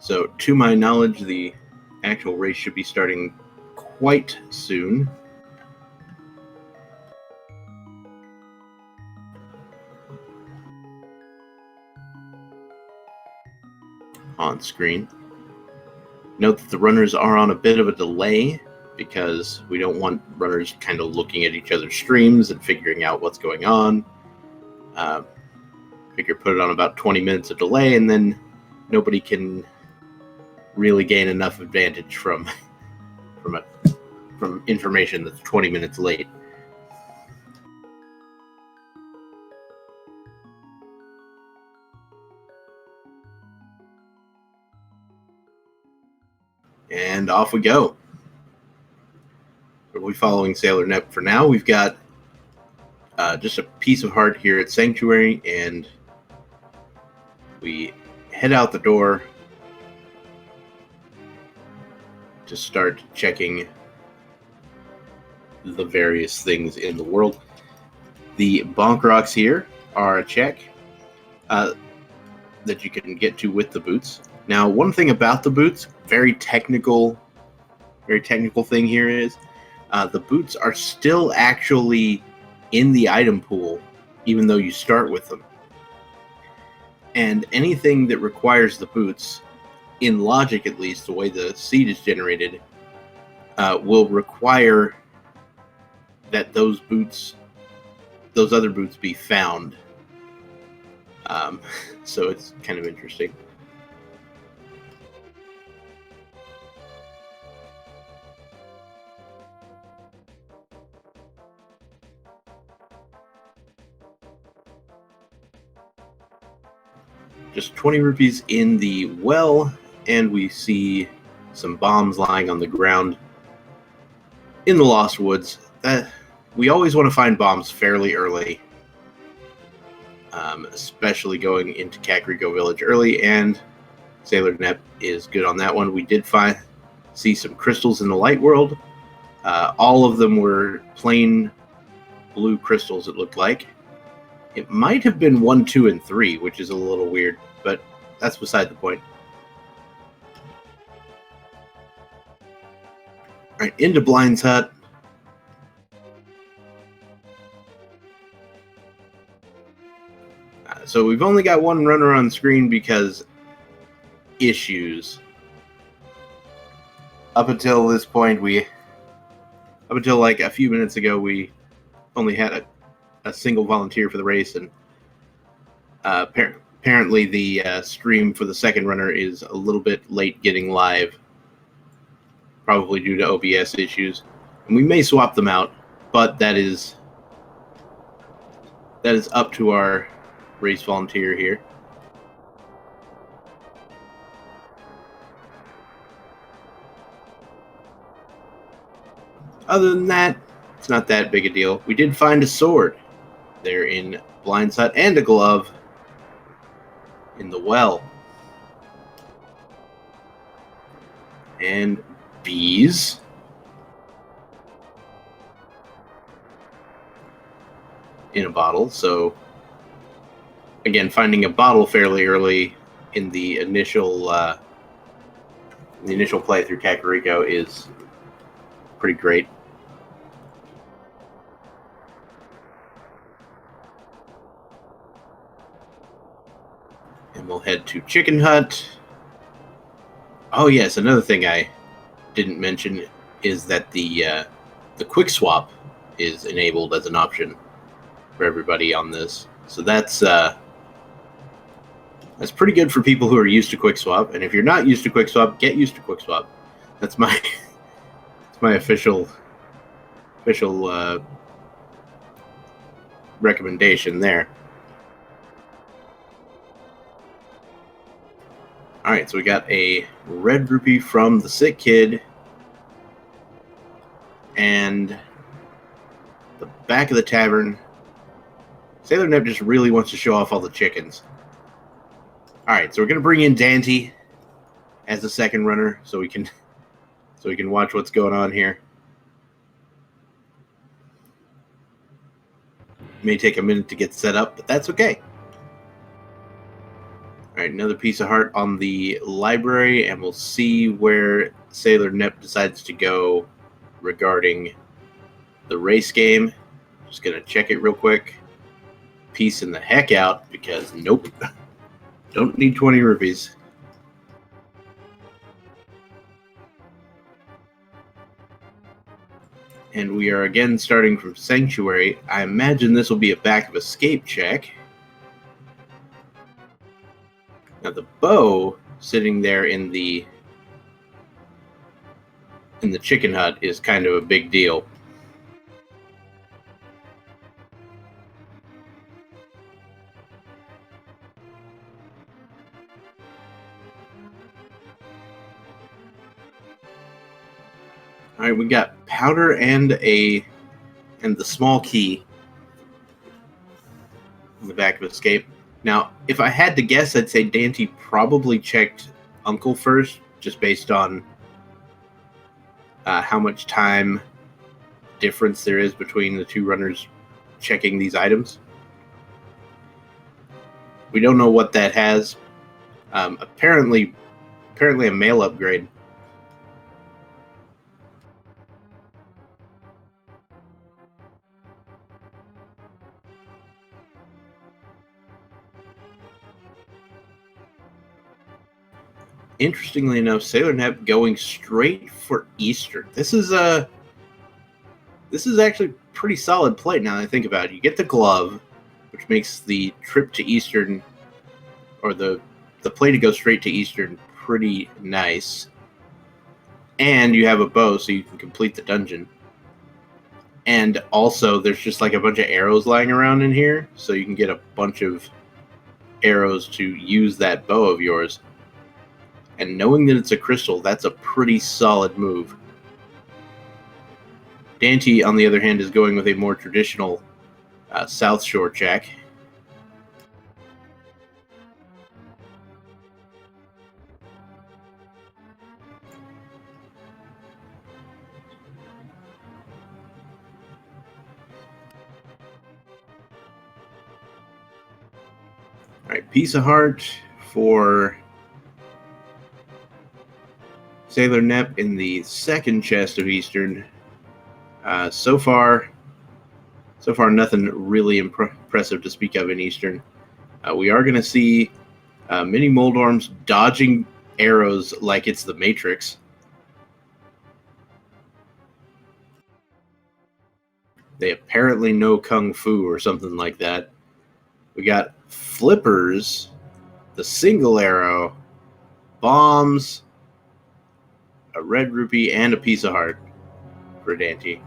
So, to my knowledge, the actual race should be starting quite soon. On screen. Note that the runners are on a bit of a delay because we don't want runners kind of looking at each other's streams and figuring out what's going on. Figure put it on about 20 minutes of delay, and then nobody can really gain enough advantage from information that's 20 minutes late. And off we go. Are we following Sailor Nep for now? We've got just a piece of heart here at Sanctuary, and we head out the door to start checking the various things in the world. The bonk rocks here are a check that you can get to with the boots. Now, one thing about the boots, very technical thing here is the boots are still actually in the item pool, even though you start with them. And anything that requires the boots, in logic at least, the way the seed is generated, will require that those other boots be found. So it's kind of interesting. Just 20 rupees in the well, and we see some bombs lying on the ground in the Lost Woods. We always want to find bombs fairly early, especially going into Kakariko Village early, and Sailor Nep is good on that one. We did see some crystals in the Light World. All of them were plain blue crystals, it looked like. It might have been 1, 2, and 3, which is a little weird, but that's beside the point. All right, into Blind's hut. So we've only got one runner on screen because issues. Up until this point, up until like a few minutes ago, we only had a single volunteer for the race, and apparently the stream for the second runner is a little bit late getting live, probably due to OBS issues. And we may swap them out, but that is up to our race volunteer here. Other than that, it's not that big a deal. We did find a sword there in Blind's hut and a glove in the well. And bees. In a bottle, so again, finding a bottle fairly early in the initial playthrough Kakariko is pretty great. And we'll head to Chicken Hut. Oh yes, another thing I didn't mention is that the quick swap is enabled as an option for everybody on this. So that's pretty good for people who are used to quick swap. And if you're not used to quick swap, get used to quick swap. That's my official recommendation there. All right, so we got a red rupee from the sick kid, and the back of the tavern. Sailor Nep just really wants to show off all the chickens. All right, so we're gonna bring in Dante as the second runner, so we can watch what's going on here. May take a minute to get set up, but that's okay. All right, another piece of heart on the library, and we'll see where Sailor Nep decides to go regarding the race game. Just gonna check it real quick. Piecing the heck out because nope, don't need 20 rupees. And we are again starting from Sanctuary. I imagine this will be a back of escape check. Now the bow sitting there in the chicken hut is kind of a big deal. All right, we got powder and the small key in the back of escape. Now, if I had to guess, I'd say Dante probably checked Uncle first, just based on how much time difference there is between the two runners checking these items. We don't know what that has. Apparently a mail upgrade. Interestingly enough, Sailor Nep going straight for Eastern. This is actually pretty solid play now that I think about it. You get the glove, which makes the trip to Eastern, or the play to go straight to Eastern, pretty nice. And you have a bow, so you can complete the dungeon. And also, there's just like a bunch of arrows lying around in here, so you can get a bunch of arrows to use that bow of yours. And knowing that it's a crystal, that's a pretty solid move. Dante, on the other hand, is going with a more traditional South Shore check. All right, piece of heart for Sailor Nep in the second chest of Eastern. So far, nothing really impressive to speak of in Eastern. We are going to see mini Moldorms dodging arrows like it's the Matrix. They apparently know Kung Fu or something like that. We got flippers, the single arrow, bombs, a red rupee, and a piece of heart for Dante.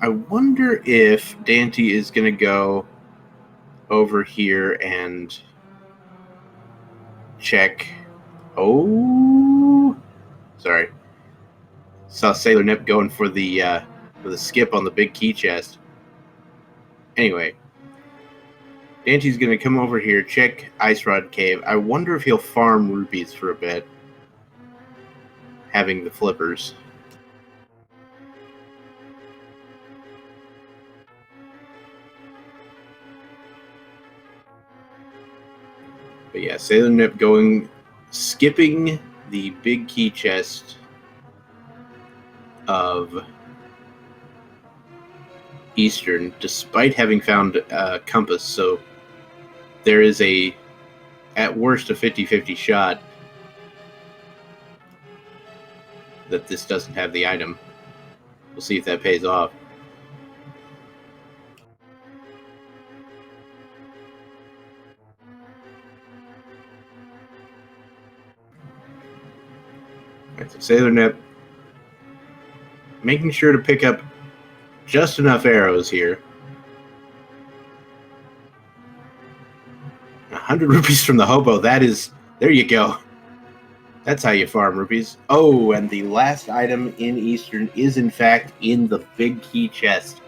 I wonder if Dante is going to go over here and check. Oh, sorry. Saw Sailor Nip going for the skip on the big key chest. Anyway, Dante's going to come over here, check Ice Rod Cave. I wonder if he'll farm rupees for a bit, having the flippers. But yeah, Sailor Nip skipping the big key chest of Eastern, despite having found a compass. So there is at worst, a 50-50 shot that this doesn't have the item. We'll see if that pays off. Right, so Sailor Nip making sure to pick up just enough arrows here. 100 rupees from the hobo. There you go. That's how you farm rupees. Oh, and the last item in Eastern is in fact in the big key chest.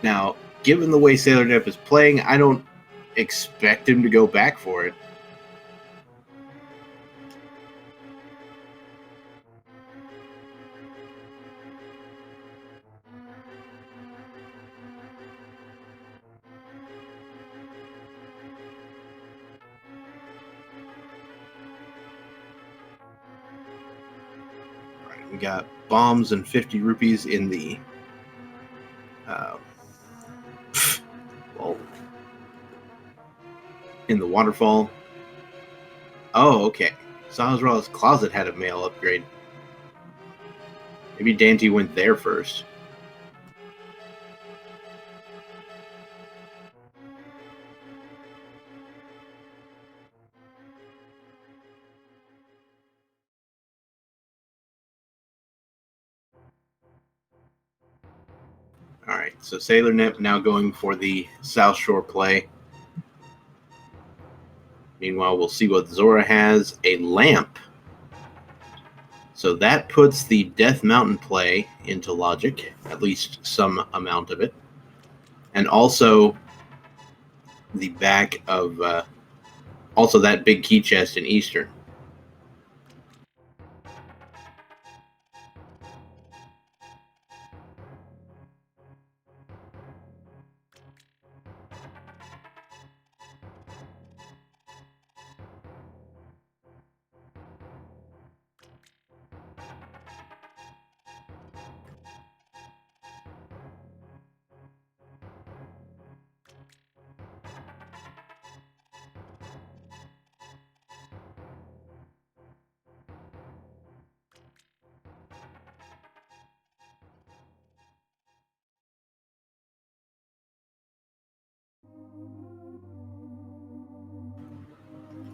Now, given the way Sailor Nip is playing, I don't expect him to go back for it. We got bombs and 50 rupees in the well, in the waterfall. Oh, okay. Sahasrah's closet had a mail upgrade. Maybe Dante went there first. Alright, so Sailor Nip now going for the South Shore play. Meanwhile, we'll see what Zora has. A lamp. So that puts the Death Mountain play into logic, at least some amount of it. And also the back of also that big key chest in Eastern.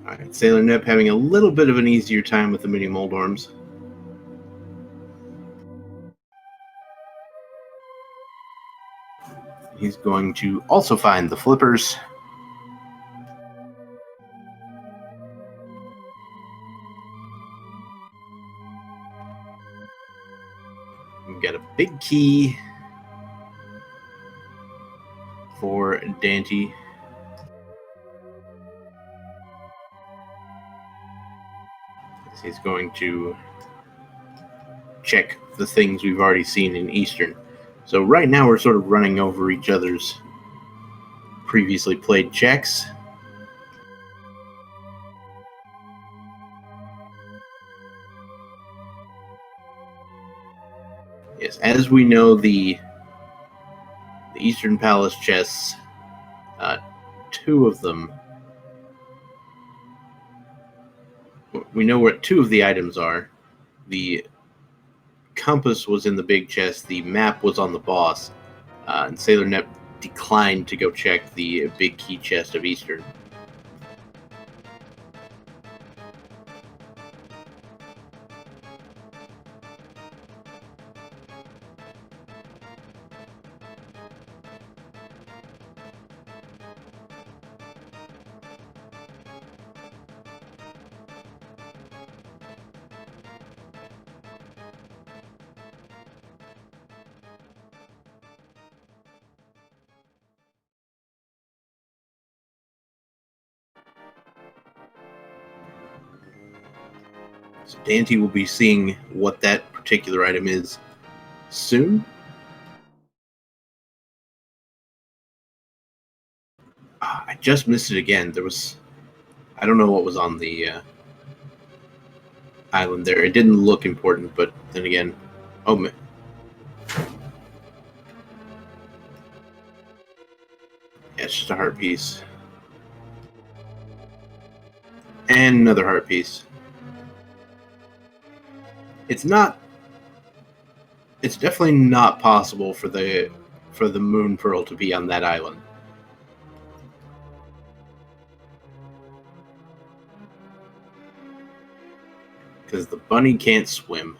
Alright, Sailor Nip having a little bit of an easier time with the mini Moldorms. He's going to also find the flippers. We've got a big key for Dante. He's going to check the things we've already seen in Eastern. So right now we're sort of running over each other's previously played checks. Yes, as we know, the Eastern Palace chests, two of them, we know what two of the items are. The compass was in the big chest, the map was on the boss, and Sailor Nip declined to go check the big key chest of Eastern. So Dante will be seeing what that particular item is soon. I just missed it again. There was, I don't know what was on the island there. It didn't look important, but then again, oh man. Yeah, it's just a heart piece. And another heart piece. It's definitely not possible for the moon pearl to be on that island. Because the bunny can't swim.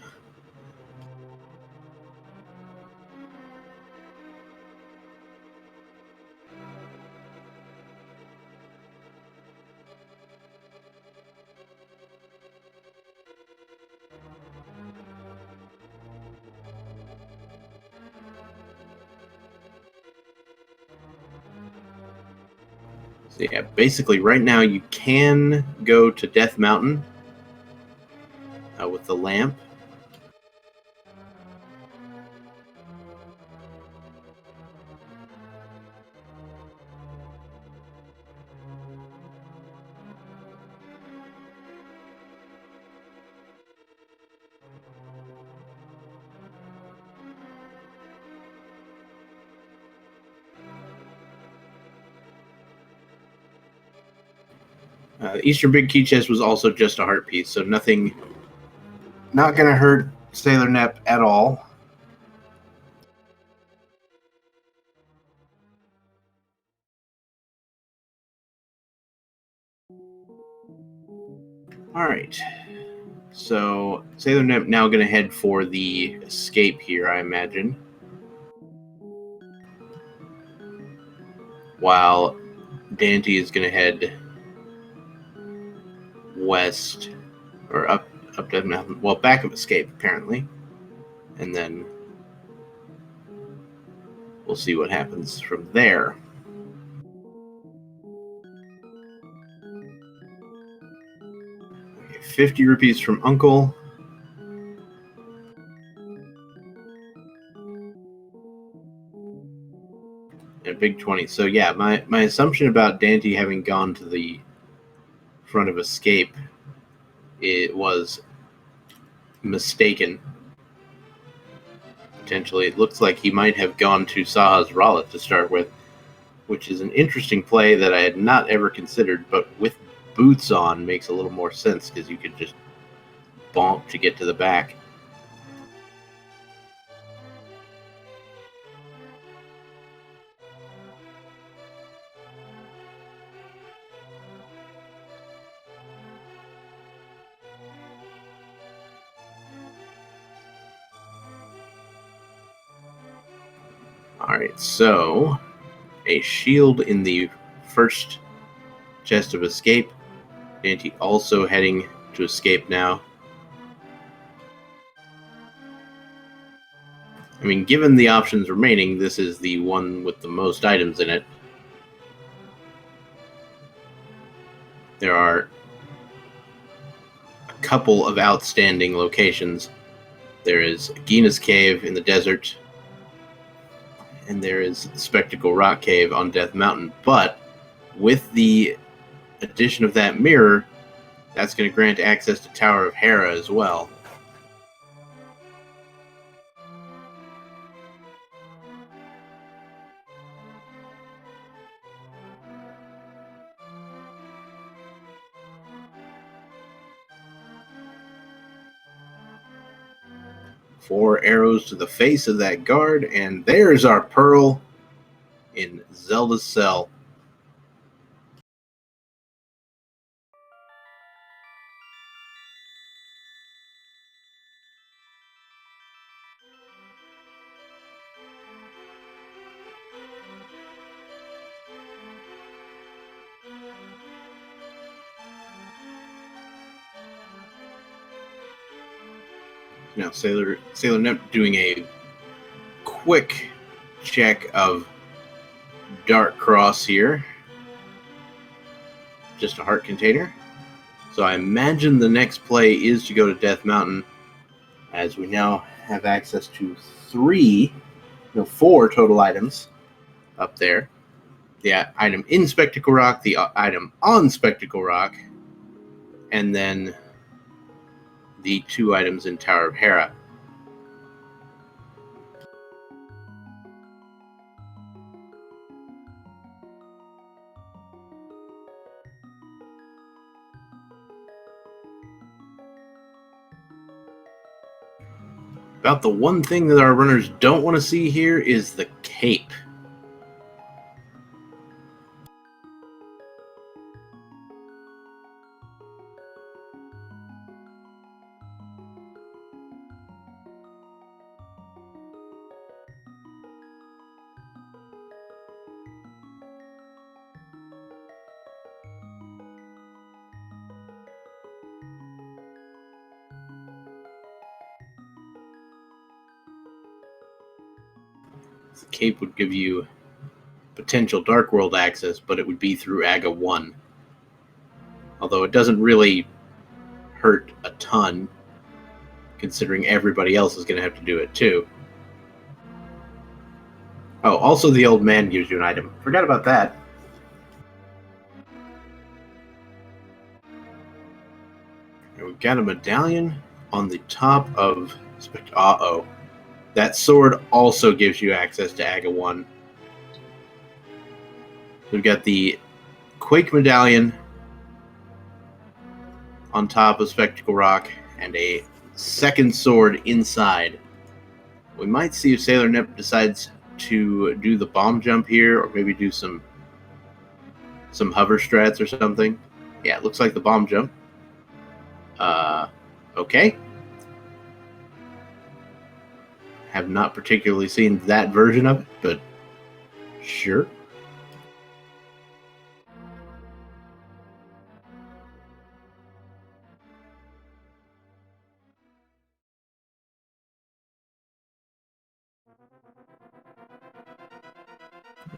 So yeah, basically right now you can go to Death Mountain with the lamp. The Eastern Big Key Chest was also just a heart piece, so nothing, not going to hurt Sailor Nep at all. All right, so Sailor Nep now going to head for the escape here, I imagine. While Dante is going to head west, or up Death Mountain. Well, back of escape, apparently. And then we'll see what happens from there. Okay, 50 rupees from Uncle. And a big 20. So yeah, my assumption about Dante having gone to the front of escape, it was mistaken. Potentially, it looks like he might have gone to Saha's Rallet to start with, which is an interesting play that I had not ever considered, but with boots on makes a little more sense because you could just bonk to get to the back. Alright, so a shield in the first chest of escape. Dante also heading to escape now. I mean, given the options remaining, this is the one with the most items in it. There are a couple of outstanding locations. There is Gina's Cave in the desert, and there is Spectacle Rock Cave on Death Mountain. But with the addition of that mirror, that's going to grant access to Tower of Hera as well. Four arrows to the face of that guard, and there's our pearl in Zelda's cell. Now, Sailor Nep doing a quick check of Dark Cross here. Just a heart container. So I imagine the next play is to go to Death Mountain, as we now have access to 4 total items up there. The item in Spectacle Rock, the item on Spectacle Rock, and then the 2 items in Tower of Hera. About the one thing that our runners don't want to see here is the cape. The cape would give you potential Dark World access, but it would be through Aga 1. Although it doesn't really hurt a ton, considering everybody else is going to have to do it too. Oh, also the old man gives you an item. Forgot about that. And we've got a medallion on the top of... Uh-oh. That sword also gives you access to Aga 1. We've got the Quake medallion on top of Spectacle Rock and a second sword inside. We might see if Sailor Nip decides to do the bomb jump here, or maybe do some hover strats or something. Yeah, it looks like the bomb jump. Okay. Have not particularly seen that version of it, but sure.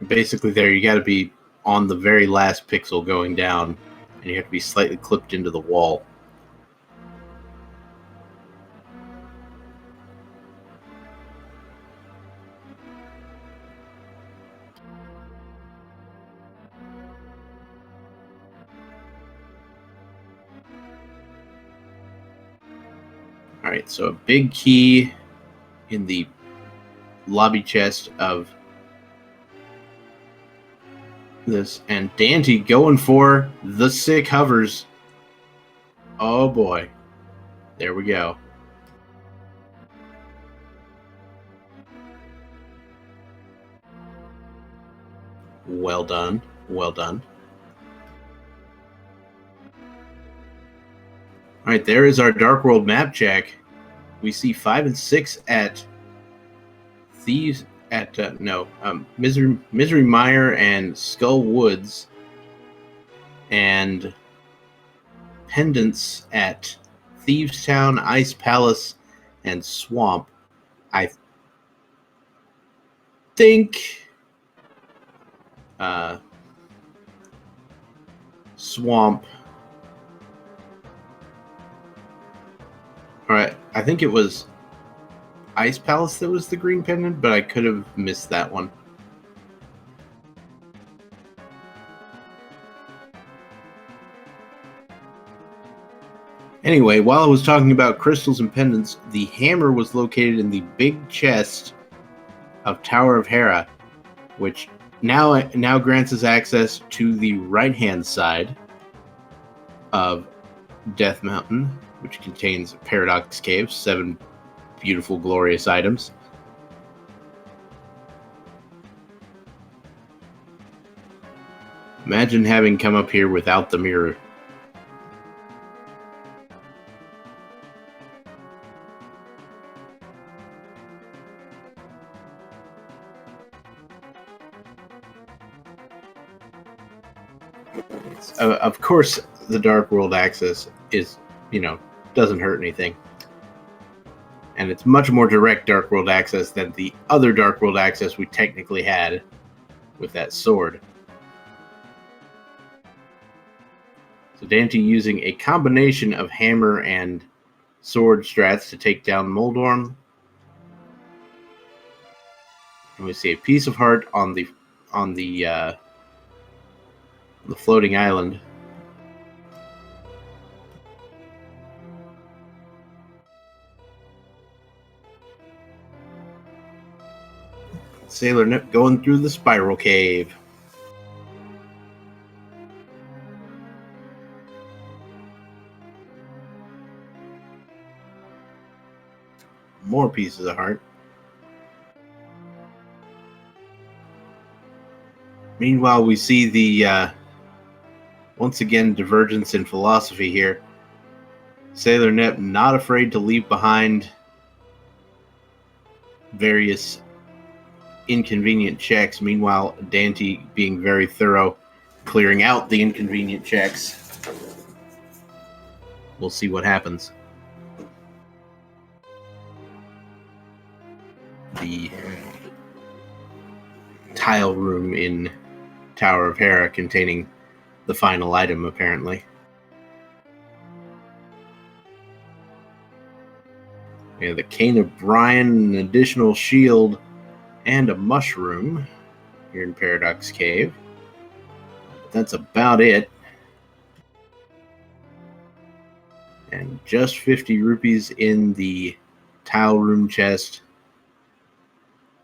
Basically there you got to be on the very last pixel going down, and you have to be slightly clipped into the wall. Alright, so a big key in the lobby chest of this, and Dante going for the sick hovers. Oh boy. There we go. Well done. Well done. Alright, there is our Dark World map check. We see 5 and 6 at Thieves at Misery Mire and Skull Woods, and Pendants at Thieves Town, Ice Palace, and Swamp. I think Swamp. Alright, I think it was Ice Palace that was the green pendant, but I could have missed that one. Anyway, while I was talking about crystals and pendants, the hammer was located in the big chest of Tower of Hera, which now grants us access to the right-hand side of Death Mountain, which contains Paradox Cave, 7 beautiful, glorious items. Imagine having come up here without the mirror. Of course, the Dark World access is, doesn't hurt anything. And it's much more direct Dark World access than the other Dark World access we technically had with that sword. So Dante using a combination of hammer and sword strats to take down Moldorm. And we see a piece of heart on the floating island. Sailor Nip going through the spiral cave. More pieces of heart. Meanwhile, we see the once again divergence in philosophy here. Sailor Nip not afraid to leave behind various inconvenient checks. Meanwhile, Dante being very thorough, clearing out the inconvenient checks. We'll see what happens. The tile room in Tower of Hera containing the final item, apparently. We have the Cane of Brian, an additional shield, and a mushroom here in Paradox Cave. But that's about it. And just 50 rupees in the tile room chest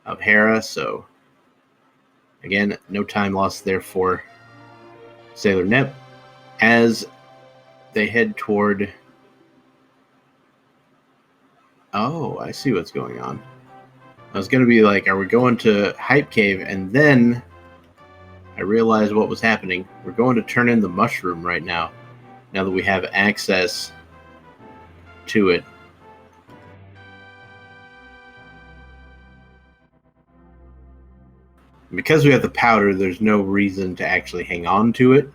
of Hera, so again, no time lost there for Sailor Nip, as they head toward... Oh, I see what's going on. I was going to be like, are we going to Hype Cave? And then I realized what was happening. We're going to turn in the mushroom right now that we have access to it. Because we have the powder, there's no reason to actually hang on to it.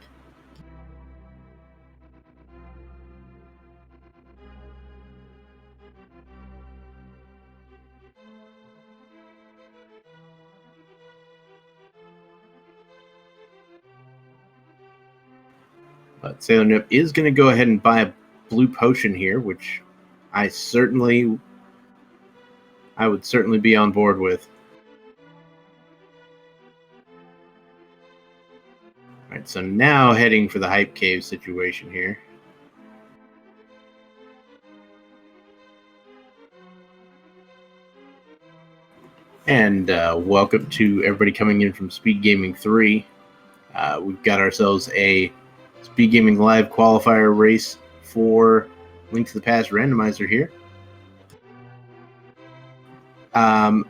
But Sailor Nip is going to go ahead and buy a blue potion here, which I would certainly be on board with. Alright, so now heading for the Hype Cave situation here. And welcome to everybody coming in from SpeedGaming 3. We've got ourselves a SpeedGaming Live qualifier race for Link to the Past Randomizer here. I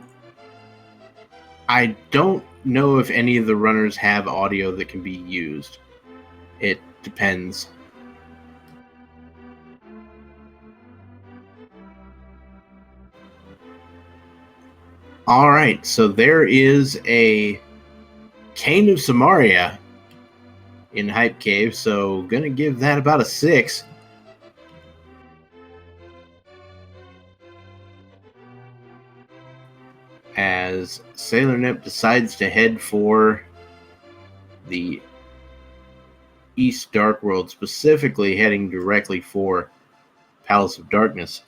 don't know if any of the runners have audio that can be used. It depends. All right, so there is a Cane of Samaria in Hype Cave, so gonna give that about a 6. As Sailor Nip decides to head for the East Dark World, specifically heading directly for Palace of Darkness.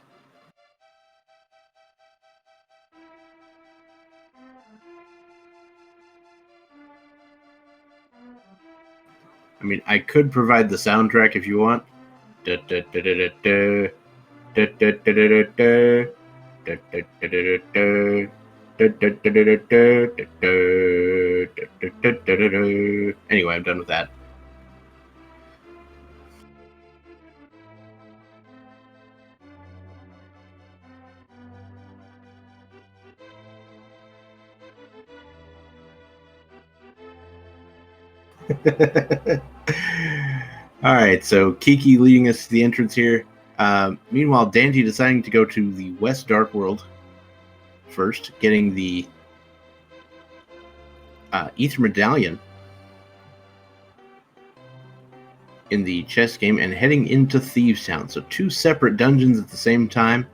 I mean, I could provide the soundtrack if you want. Anyway, I'm done with that. All right, so Kiki leading us to the entrance here. Meanwhile, Dante deciding to go to the West Dark World first, getting the Ether Medallion in the chess game and heading into Thieves Town. So 2 separate dungeons at the same time.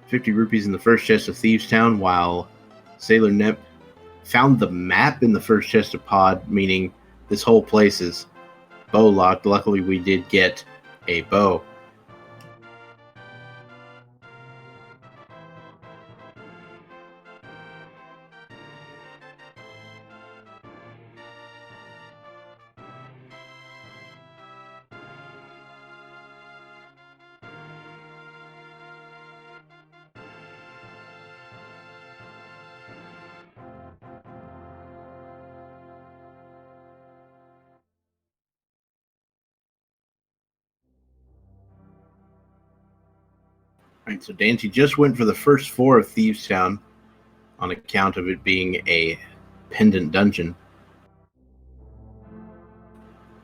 50 rupees in the first chest of Thieves Town, while Sailor Nip found the map in the first chest of Pod, meaning this whole place is bow locked. Luckily, we did get a bow. Right, so Dante just went for the first 4 of Thieves Town on account of it being a pendant dungeon.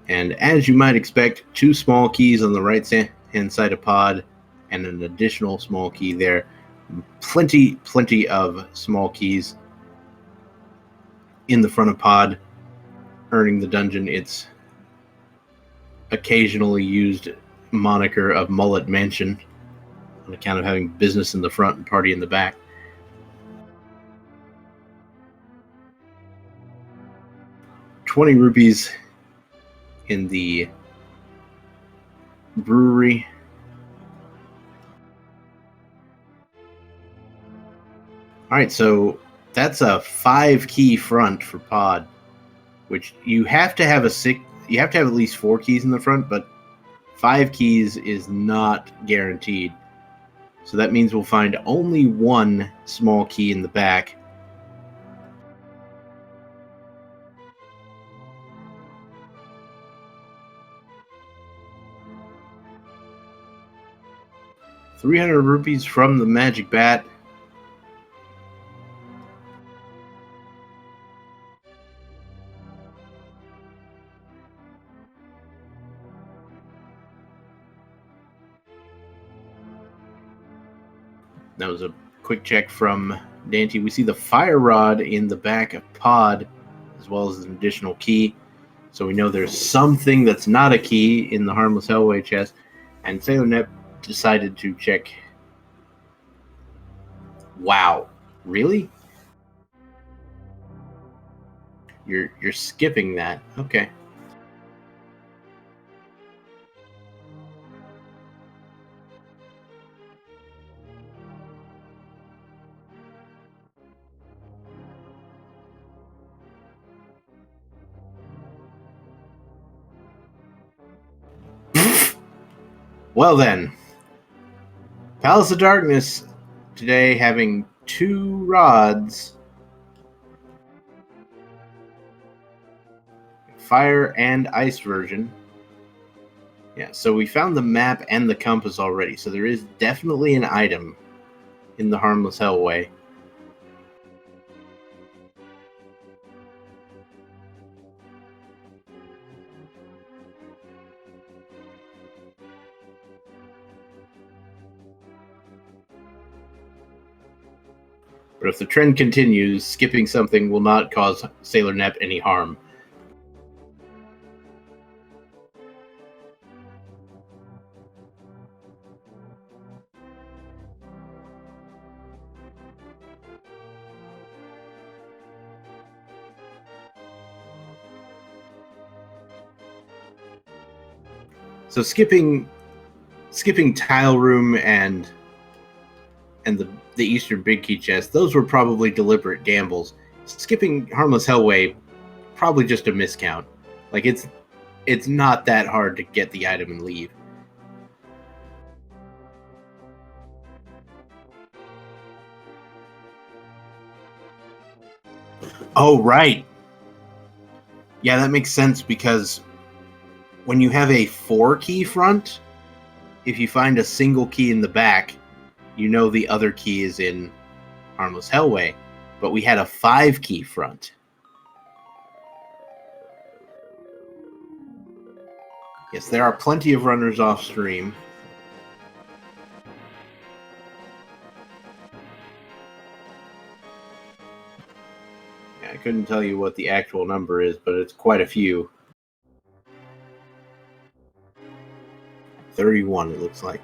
And as you might expect, 2 small keys on the right hand side of Pod and an additional small key there. Plenty of small keys in the front of Pod, earning the dungeon its occasionally used moniker of Mullet Mansion on account of having business in the front and party in the back. $20 rupees in the brewery. All right, so that's a 5-key front for Pod, which you have to have you have to have at least 4 keys in the front, but 5 keys is not guaranteed. So that means we'll find only 1 small key in the back. 300 rupees from the magic bat. That was a quick check from Dante. We see the fire rod in the back of pod, as well as an additional key. So we know there's something that's not a key in the Harmless Hellway chest. And Sailor Nep decided to check. Wow, really? You're skipping that. Okay. Well then, Palace of Darkness today having 2 rods, fire and ice version. Yeah, so we found the map and the compass already, so there is definitely an item in the Harmless Hellway. But if the trend continues, skipping something will not cause Sailor Nep any harm. So skipping Tile Room and the Eastern Big Key chest, those were probably deliberate gambles. Skipping Harmless Hellway, probably just a miscount. Like it's not that hard to get the item and leave. Oh, right. Yeah, that makes sense because when you have a 4-key front, if you find a single key in the back, you know the other key is in Harmless Hellway. But we had a 5-key front. Yes, there are plenty of runners off stream. Yeah, I couldn't tell you what the actual number is, but it's quite a few. 31, it looks like.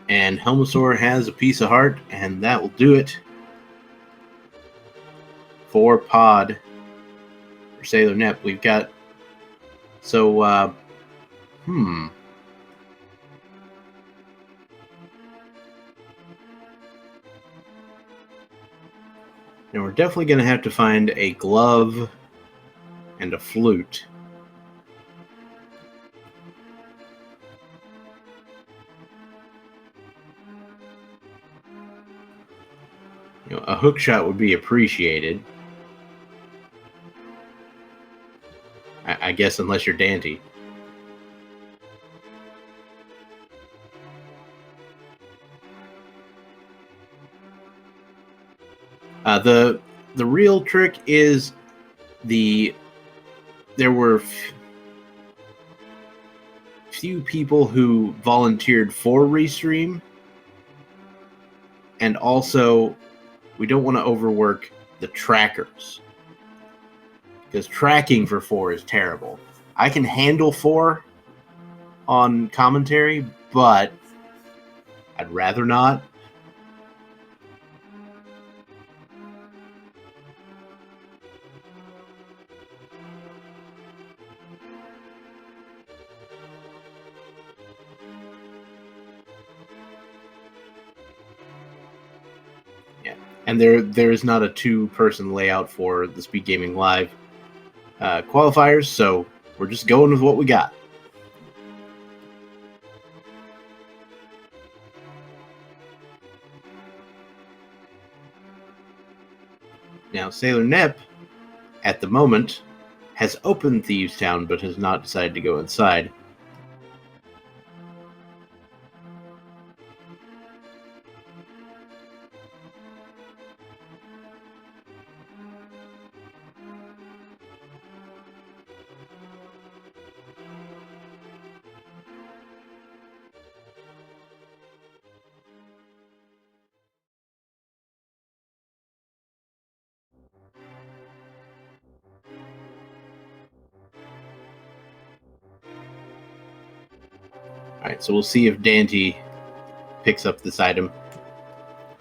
And Helmosaur has a piece of heart, and that will do it for Pod for Sailor Nep. We've got Now we're definitely going to have to find a glove and a flute. A hook shot would be appreciated. I guess unless you're Dante. The real trick is there were few people who volunteered for restream, and also we don't want to overwork the trackers because tracking for 4 is terrible. I can handle 4 on commentary, but I'd rather not. And there is not a 2-person layout for the SpeedGaming Live qualifiers, so we're just going with what we got. Now, Sailor Nep, at the moment, has opened Thieves Town but has not decided to go inside. Alright, so we'll see if Dante picks up this item.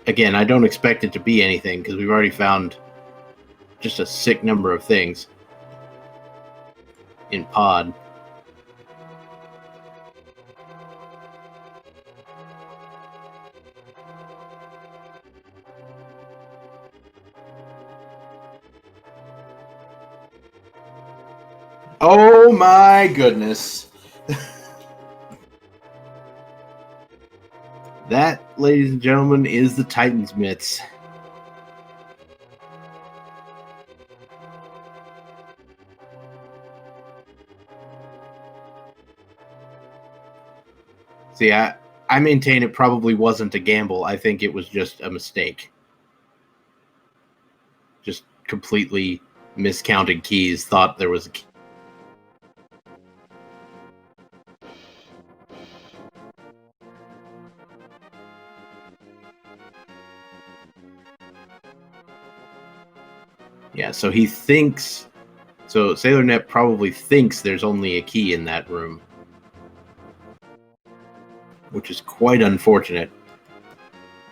Again, I don't expect it to be anything, because we've already found just a sick number of things in Pod. Oh my goodness. That, ladies and gentlemen, is the Titan's Mitts. See, I maintain it probably wasn't a gamble. I think it was just a mistake. Just completely miscounted keys, thought there was a key. Yeah, so he thinks... So Sailor Nep probably thinks there's only a key in that room. Which is quite unfortunate.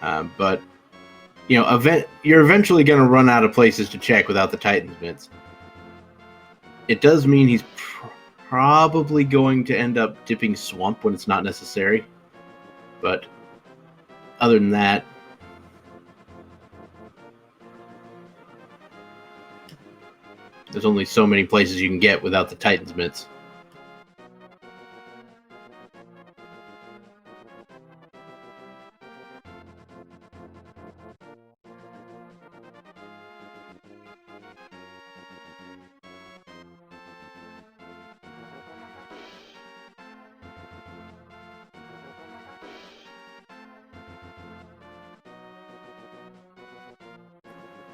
But, you know, you're eventually going to run out of places to check without the Titan's Mitts. It does mean he's probably going to end up dipping Swamp when it's not necessary. But other than that, there's only so many places you can get without the Titan's Mitts.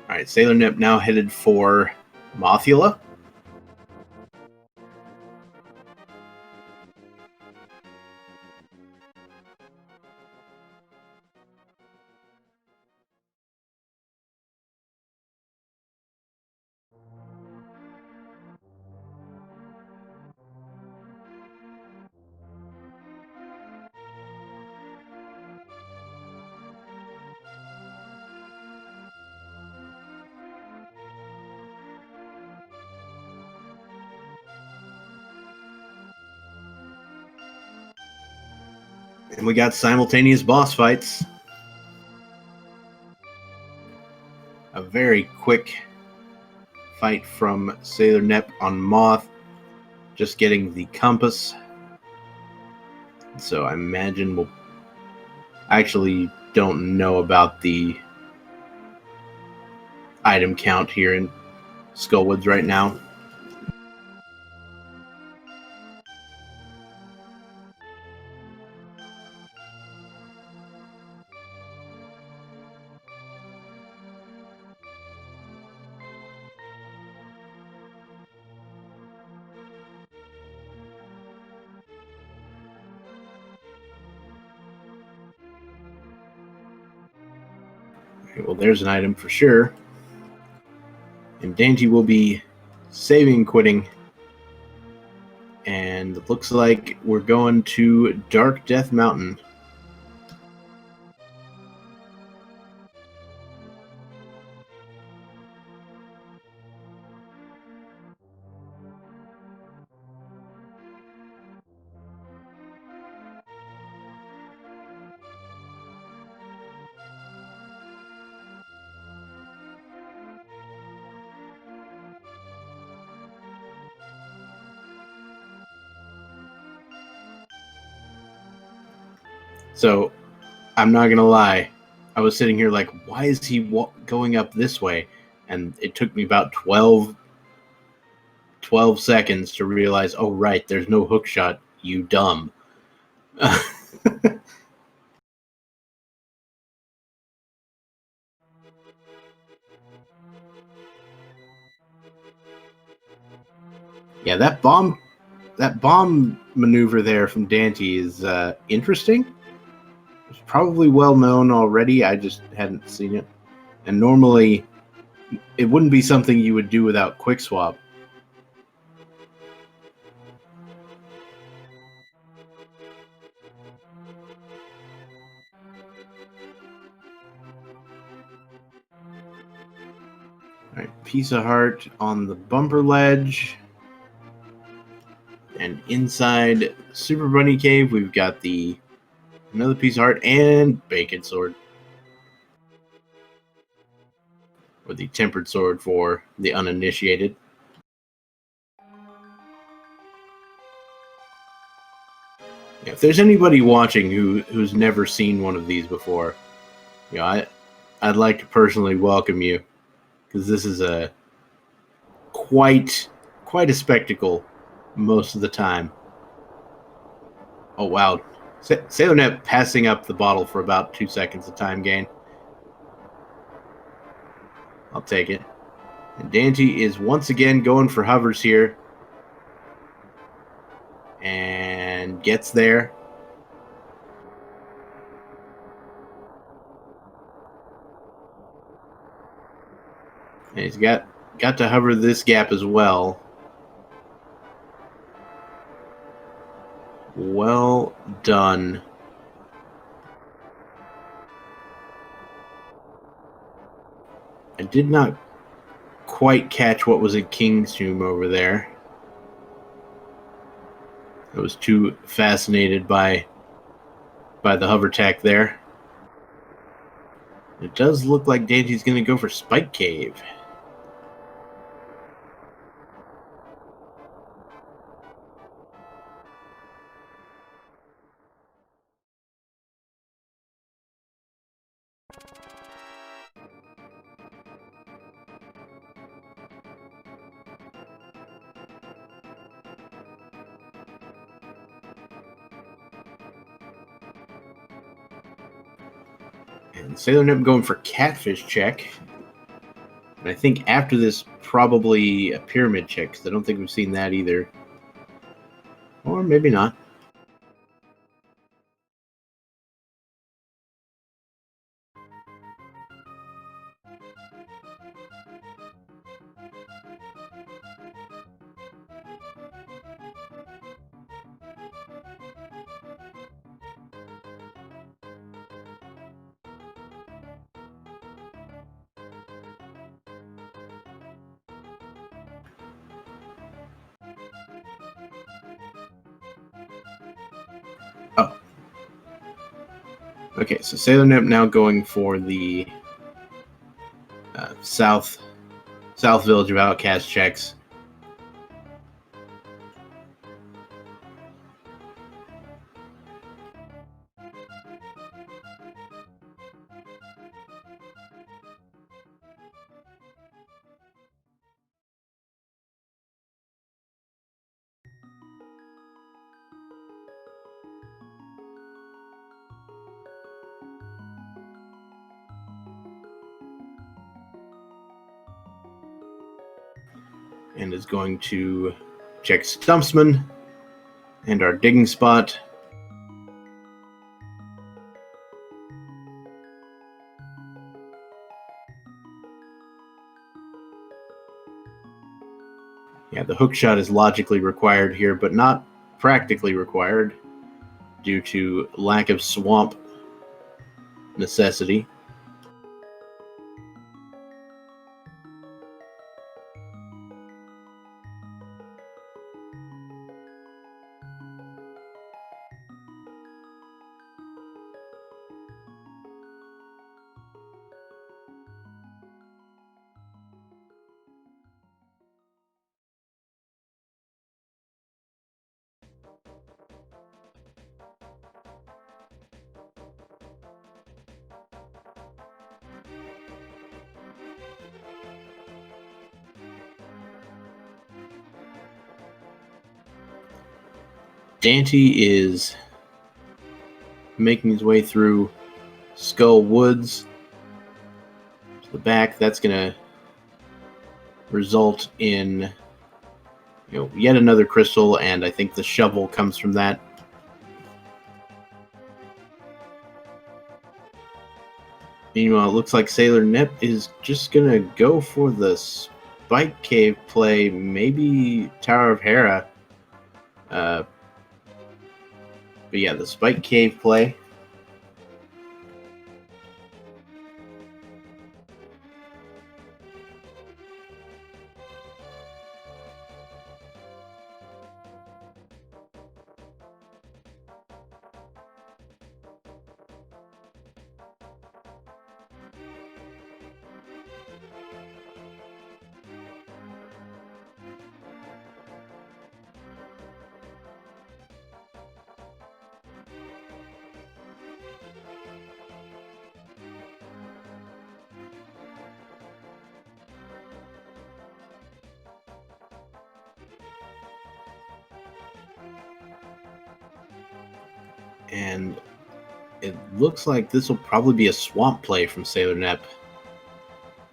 Alright, Sailor Nep now headed for Mothula. And we got simultaneous boss fights. A very quick fight from Sailor Nep on Moth. Just getting the compass. So I imagine we'll... I actually don't know about the item count here in Skullwoods right now. Okay, well, there's an item for sure. And Dante will be saving and quitting. And it looks like we're going to Dark Death Mountain. So I'm not gonna lie, I was sitting here like, why is he going up this way? And it took me about 12 seconds to realize, oh right, there's no hook shot, you dumb. Yeah, that bomb maneuver there from Dante is interesting. It's probably well known already. I just hadn't seen it. And normally, it wouldn't be something you would do without quick swap. All right, piece of heart on the bumper ledge. And inside Super Bunny Cave, we've got another piece of heart and Bacon Sword. Or the Tempered Sword for the uninitiated. Yeah, if there's anybody watching who's never seen one of these before, I'd like to personally welcome you, because this is a quite a spectacle most of the time. Oh wow, Sailornet passing up the bottle for about 2 seconds of time gain. I'll take it. And Dante is once again going for hovers here. And gets there. And he's got to hover this gap as well. Well done. I did not quite catch what was in King's Tomb over there. I was too fascinated by the hover tack there. It does look like Dante's going to go for Spike Cave. And Sailor Nip going for Catfish check. And I think after this, probably a Pyramid check, because I don't think we've seen that either. Or maybe not. Oh. Okay, so Sailor Nip now going for the South Village of Outcast checks. And is going to check Stumpsman and our digging spot. Yeah, the hook shot is logically required here, but not practically required due to lack of swamp necessity. Dante is making his way through Skull Woods to the back. That's going to result in yet another crystal, and I think the shovel comes from that. Meanwhile, it looks like Sailor Nep is just going to go for the Spike Cave play, maybe Tower of Hera. But yeah, the Spike Cave play. And it looks like this will probably be a swamp play from Sailor Nep,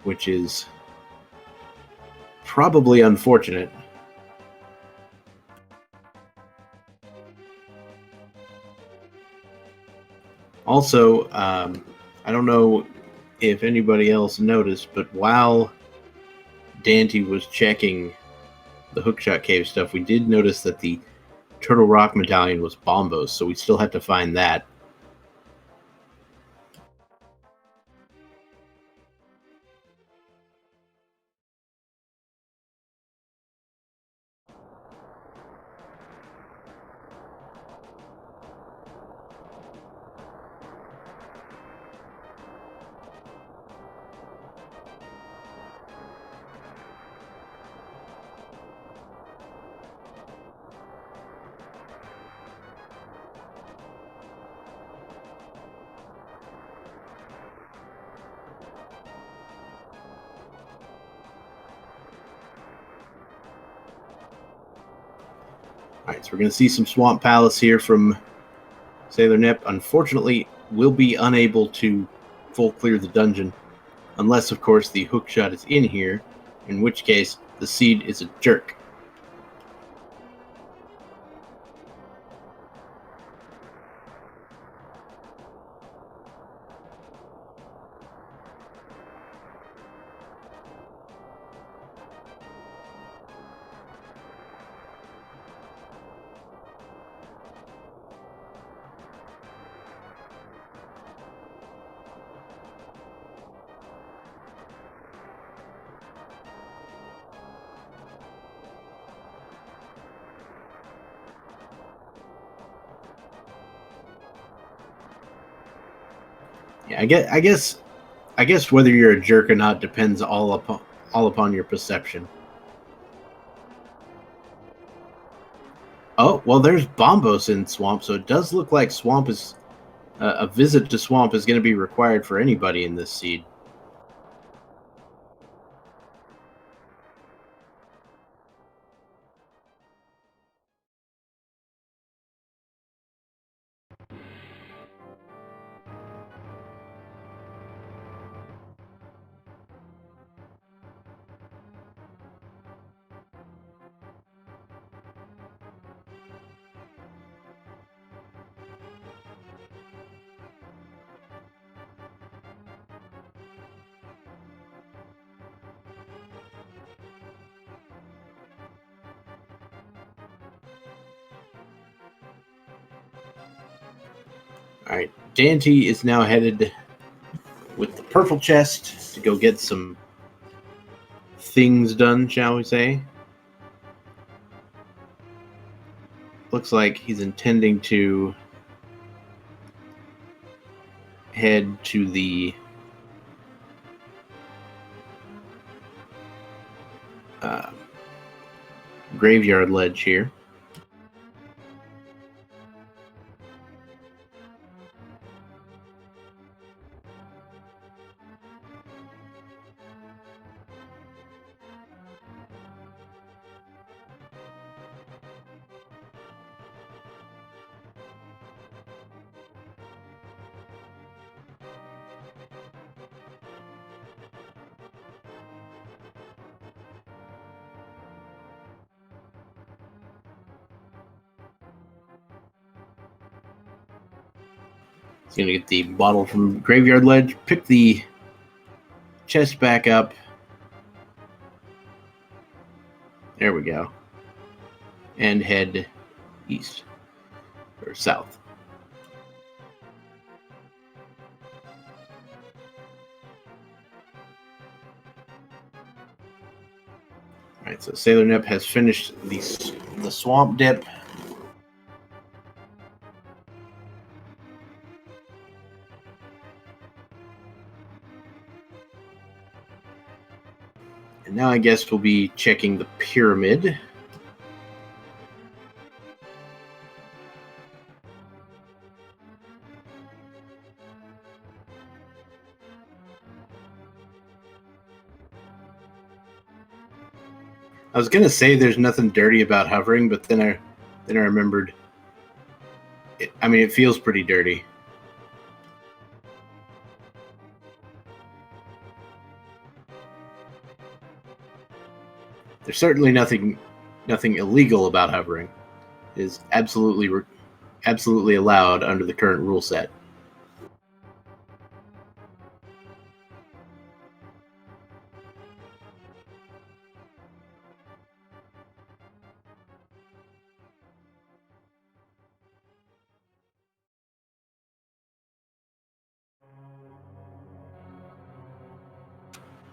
which is probably unfortunate. Also, I don't know if anybody else noticed, but while Dante was checking the Hookshot Cave stuff, we did notice that the Turtle Rock Medallion was Bombos, so we still have to find that. Alright, so we're going to see some Swamp Palace here from Sailor Nep. Unfortunately, we'll be unable to full clear the dungeon, unless, of course, the Hookshot is in here, in which case the Seed is a jerk. Yeah, I guess whether you're a jerk or not depends all upon your perception. Oh, well, there's Bombos in Swamp, so it does look like Swamp is a visit to Swamp is going to be required for anybody in this seed. All right, Dante is now headed with the purple chest to go get some things done, shall we say. Looks like he's intending to head to the graveyard ledge here. He's going to get the bottle from Graveyard Ledge, pick the chest back up. There we go. And head east or south. All right, so Sailor Nip has finished the swamp dip. And now I guess we'll be checking the pyramid. I was gonna say there's nothing dirty about hovering, but then I remembered. It feels pretty dirty. There's certainly nothing illegal about hovering. It is absolutely allowed under the current rule set.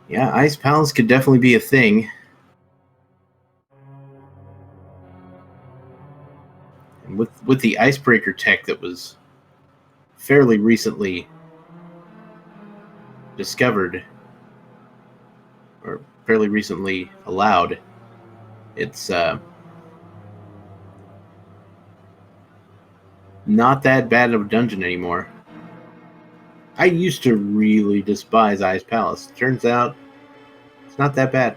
Yeah, ice palace could definitely be a thing. And with the icebreaker tech that was fairly recently discovered, or fairly recently allowed, it's not that bad of a dungeon anymore. I used to really despise Ice Palace. Turns out it's not that bad.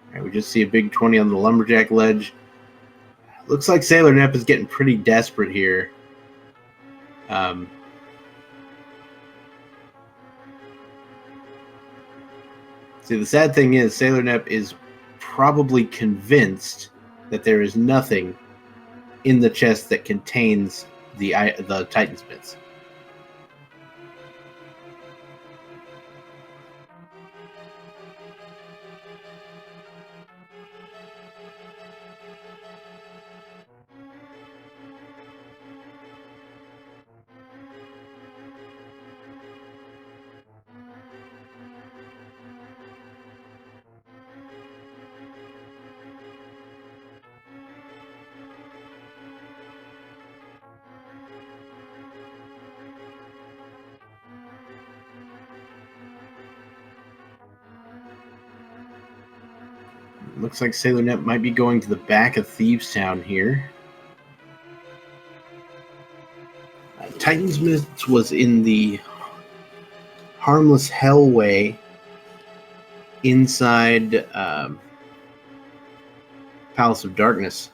All right, we just see a big 20 on the Lumberjack ledge. Looks like Sailor Nep is getting pretty desperate here. See, the sad thing is Sailor Nep is probably convinced that there is nothing in the chest that contains the Titan's bits. Looks like Sailor Nep might be going to the back of Thieves Town here. Titan's Mist was in the Harmless Hellway inside Palace of Darkness.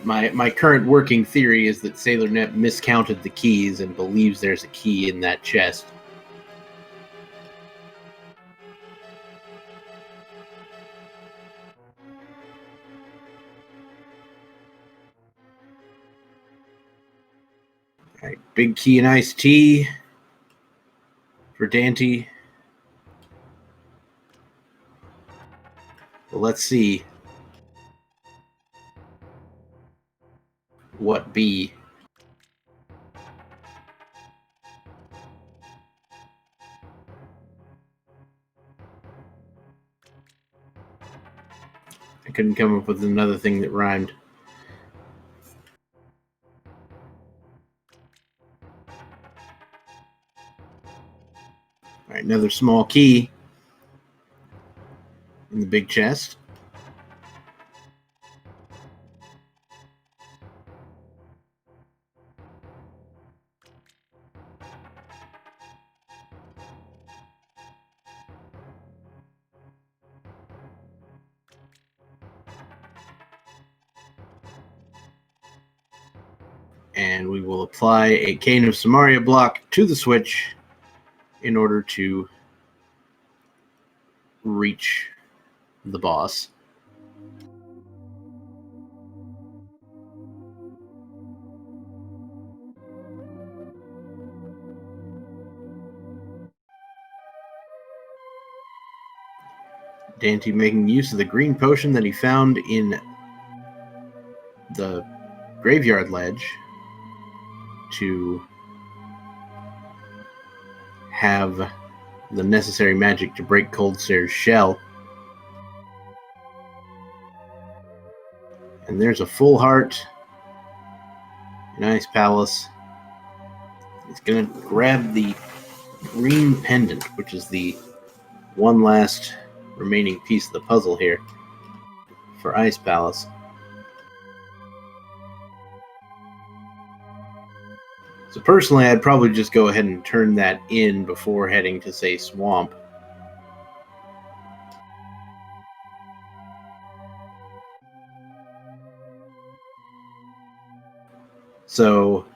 My current working theory is that Sailor Nep miscounted the keys and believes there's a key in that chest. All right, big key and iced tea for Dante. Well, let's see what B. I couldn't come up with another thing that rhymed. All right, another small key in the big chest. And we will apply a Cane of Samaria block to the switch in order to reach the boss. Dante making use of the green potion that he found in the graveyard ledge to have the necessary magic to break Coldstair's shell. And there's a full heart. Nice palace. He's going to grab the green pendant, which is the one last remaining piece of the puzzle here for Ice Palace. So personally, I'd probably just go ahead and turn that in before heading to, say, Swamp. So,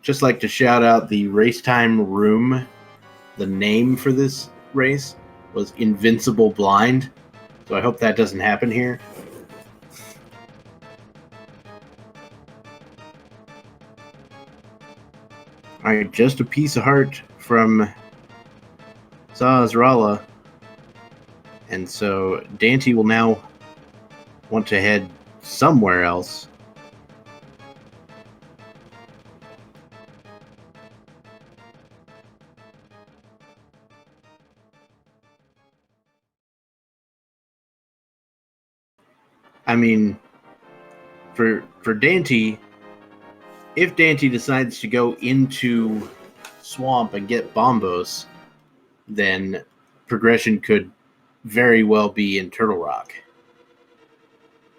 just like to shout out the race time room. The name for this race was Invincible Blind. So I hope that doesn't happen here. Alright, just a piece of heart from Zazrala. And so Dante will now want to head somewhere else. I mean, for Dante, if Dante decides to go into Swamp and get Bombos, then progression could very well be in Turtle Rock.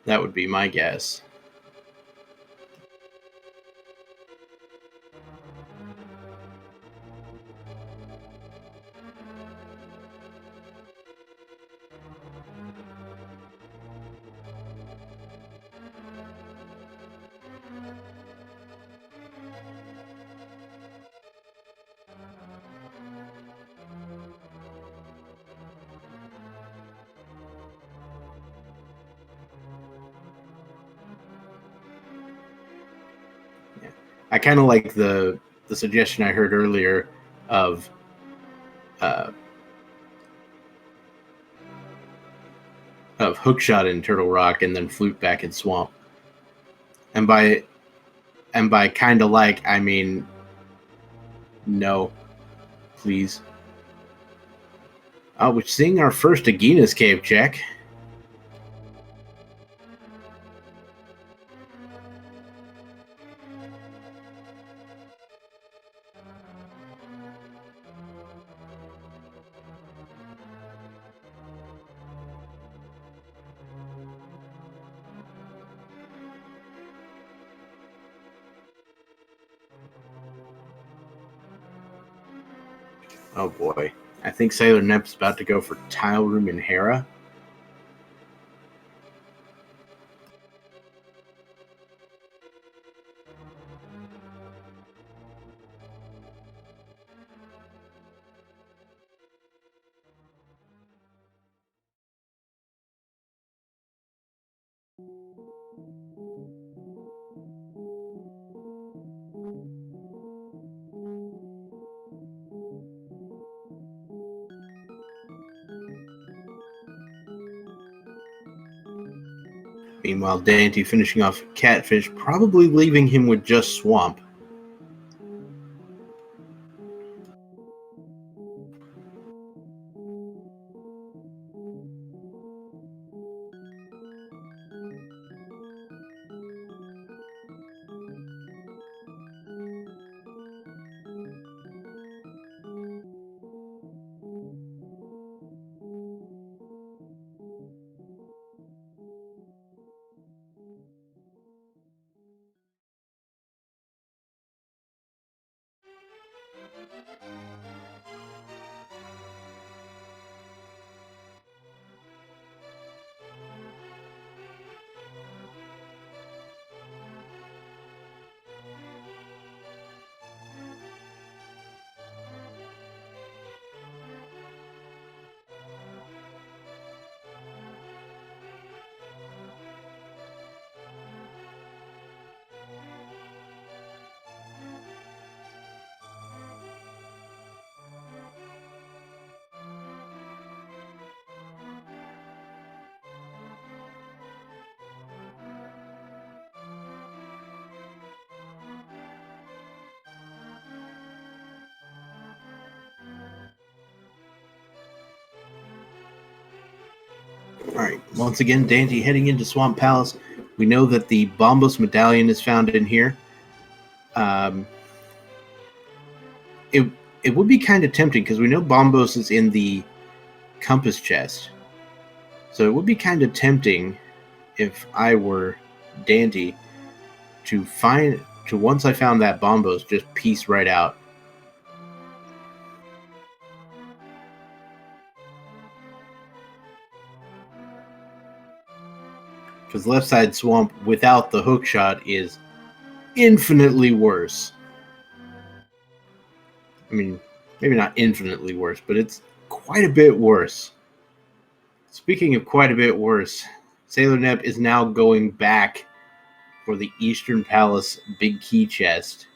That would be my guess. I kind of like the suggestion I heard earlier of hookshot in Turtle Rock and then flute back in Swamp. And by kind of like, I mean no, please. We're seeing our first Agina's Cave check. Oh boy. I think Sailor Nep's about to go for Tile Room in Hera. Meanwhile, Dante finishing off Catfish, probably leaving him with just Swamp. Alright, once again, Dante heading into Swamp Palace. We know that the Bombos medallion is found in here. It would be kind of tempting because we know Bombos is in the compass chest. So it would be kind of tempting if I were Dante to once I found that Bombos, just piece right out. Because left side swamp without the hook shot is infinitely worse. I mean, maybe not infinitely worse, but it's quite a bit worse. Speaking of quite a bit worse, Sailor Nep is now going back for the Eastern Palace big key chest.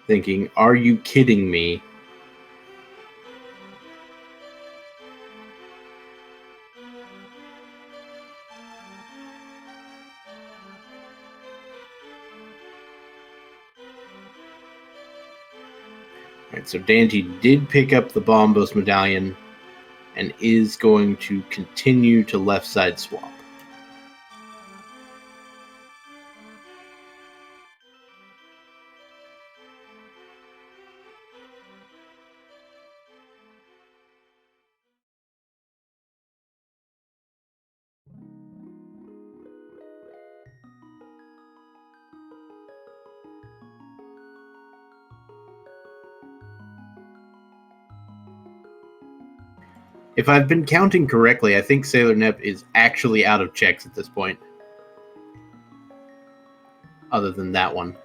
Thinking, are you kidding me? Alright, so Dante did pick up the Bombos medallion and is going to continue to left side swap. If I've been counting correctly, I think Sailor Nep is actually out of checks at this point. Other than that one.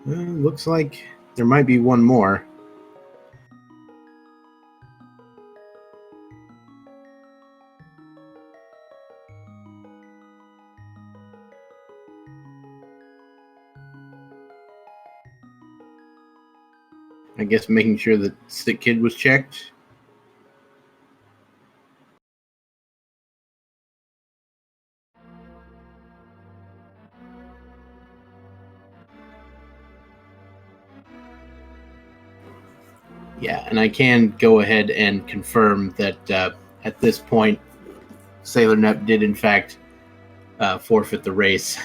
Looks like there might be one more. I guess making sure that Sick Kid was checked. Yeah, and I can go ahead and confirm that at this point, Sailor Nep did in fact forfeit the race.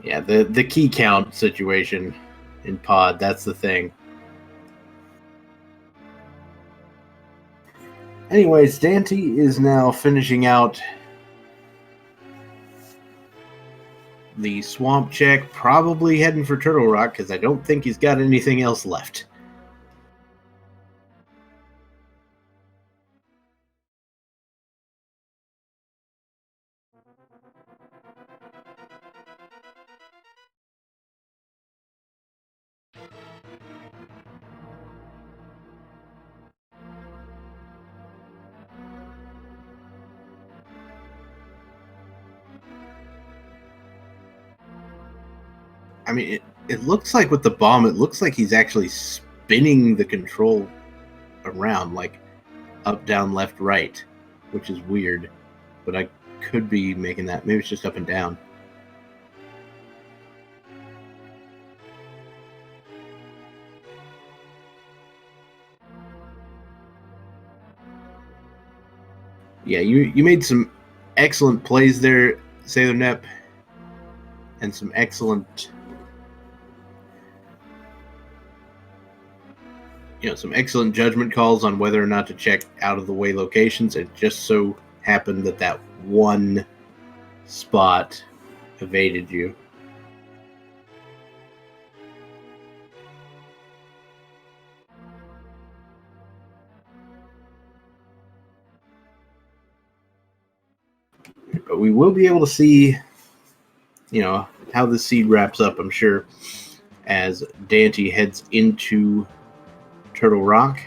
Yeah, the key count situation in pod, that's the thing. Anyways, Dante is now finishing out the swamp check, probably heading for Turtle Rock because I don't think he's got anything else left. I mean, it looks like with the bomb, it looks like he's actually spinning the control around, like up, down, left, right, which is weird. But I could be making that. Maybe it's just up and down. Yeah, you made some excellent plays there, Sailor Nep, and some excellent judgment calls on whether or not to check out of the way locations. It just so happened that that one spot evaded you. But we will be able to see, how the seed wraps up, I'm sure. as Dante heads into Turtle Rock.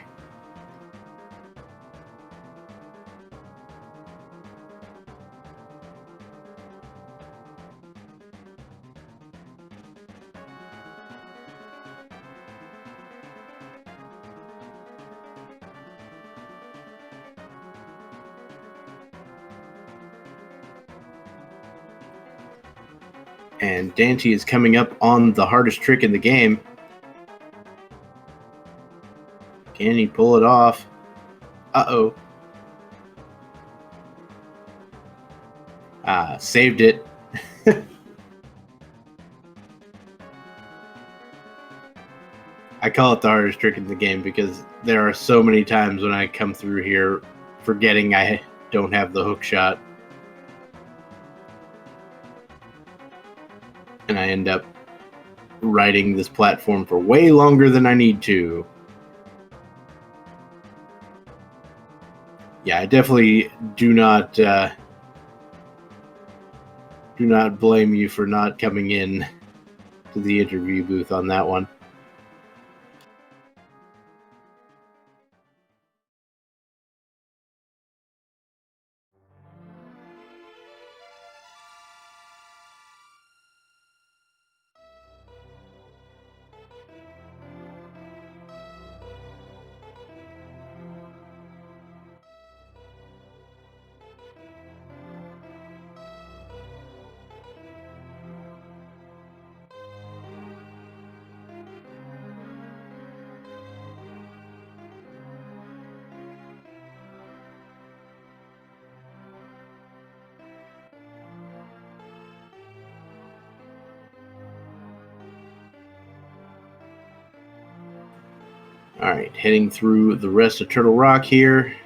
And Dante is coming up on the hardest trick in the game. Can he pull it off? Uh-oh. Saved it. I call it the hardest trick in the game because there are so many times when I come through here forgetting I don't have the hook shot. And I end up riding this platform for way longer than I need to. Yeah, I definitely do not blame you for not coming in to the interview booth on that one. All right, heading through the rest of Turtle Rock here.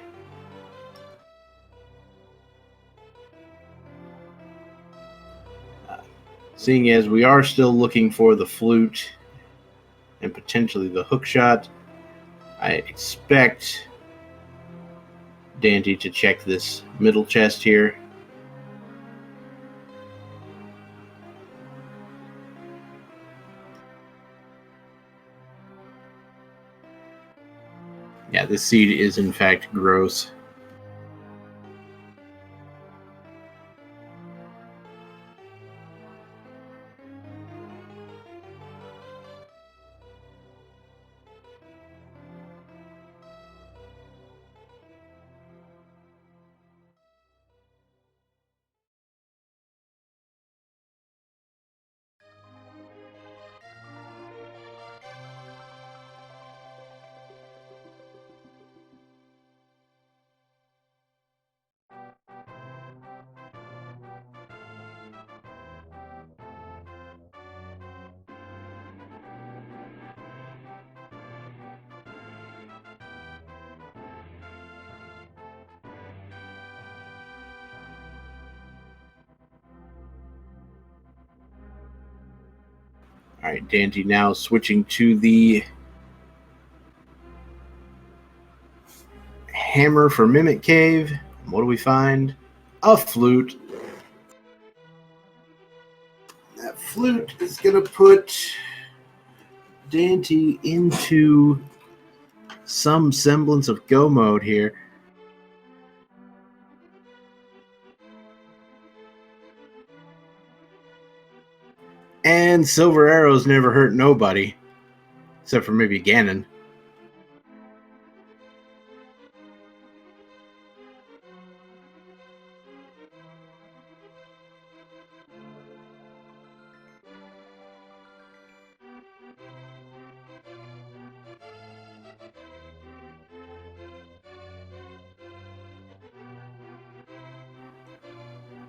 Seeing as we are still looking for the flute and potentially the hook shot, I expect Dante to check this middle chest here. Yeah, this seed is in fact gross. All right, Dante now switching to the hammer for Mimic Cave. What do we find? A flute. That flute is going to put Dante into some semblance of go mode here. And silver arrows never hurt nobody, except for maybe Ganon.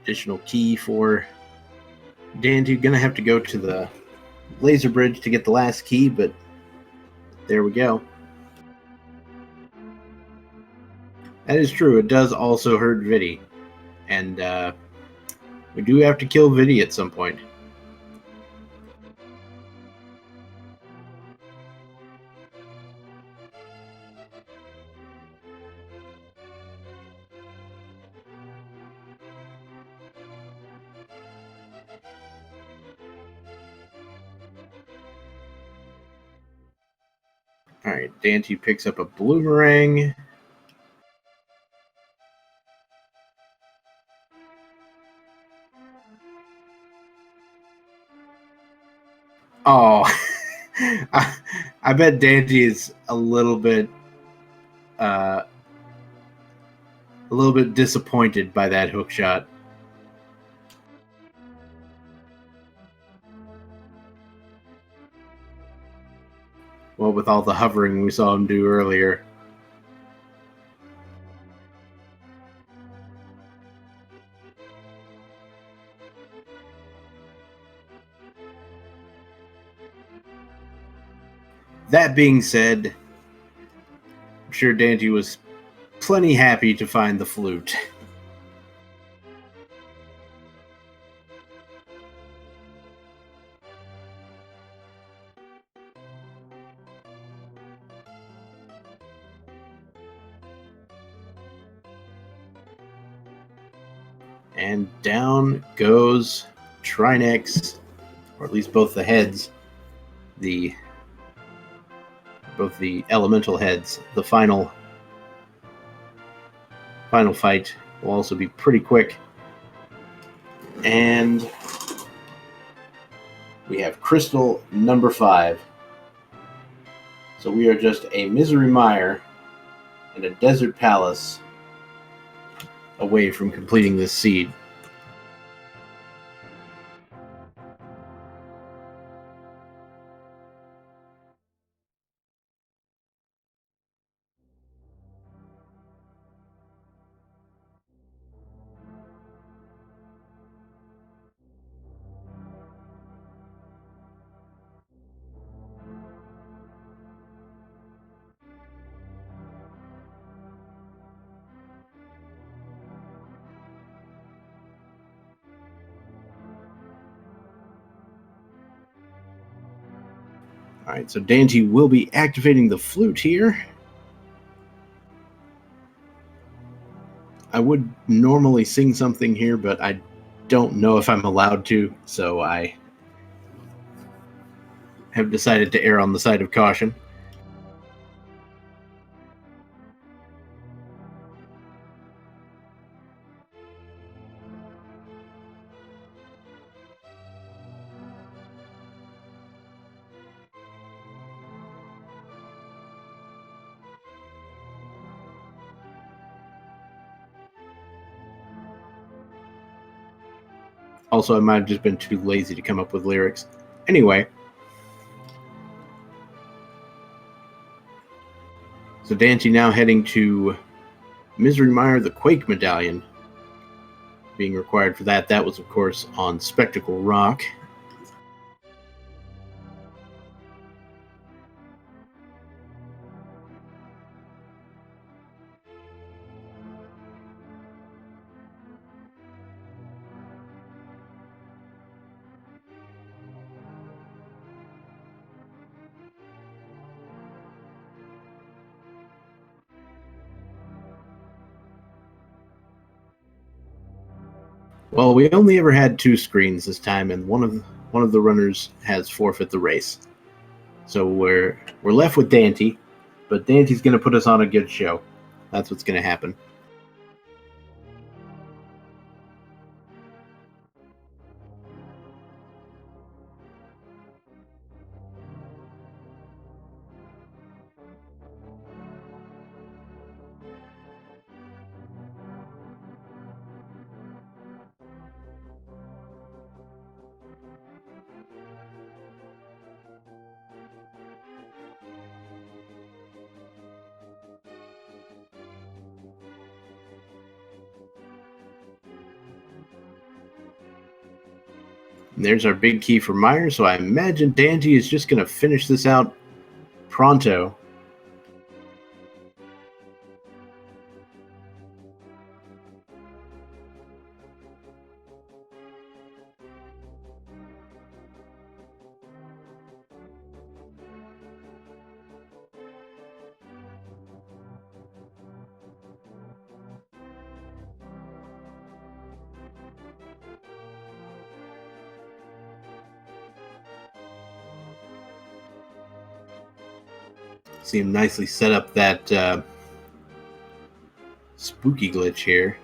Additional key for Dante. Gonna have to go to the laser bridge to get the last key, but there we go. That is true. It does also hurt Viddy. And we do have to kill Viddy at some point. All right, Dante picks up a bloomerang. Oh, I bet Dante is a little bit disappointed by that hook shot. Well, with all the hovering we saw him do earlier. That being said, I'm sure Dante was plenty happy to find the flute. And down goes Trinex, or at least both the heads, both the elemental heads. The final fight will also be pretty quick. And we have Crystal number 5. So we are just a Misery Mire and a Desert Palace away from completing this seed. All right, so Dante will be activating the flute here. I would normally sing something here, but I don't know if I'm allowed to, so I have decided to err on the side of caution. Also, I might have just been too lazy to come up with lyrics. Anyway, so Dante now heading to Misery Mire, the Quake Medallion. Being required for that. That was, of course, on Spectacle Rock. Well, we only ever had 2 screens this time, and one of the runners has forfeit the race. So we're left with Dante, but Dante's going to put us on a good show. That's what's going to happen. And there's our big key for Meyer, so I imagine Dante is just going to finish this out pronto. See him nicely set up that spooky glitch here.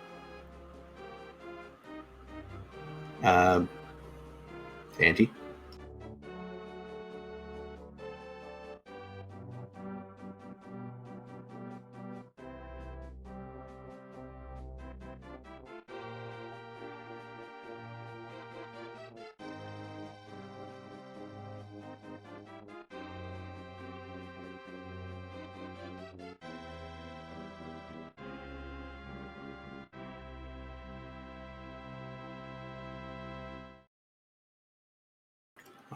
Dante.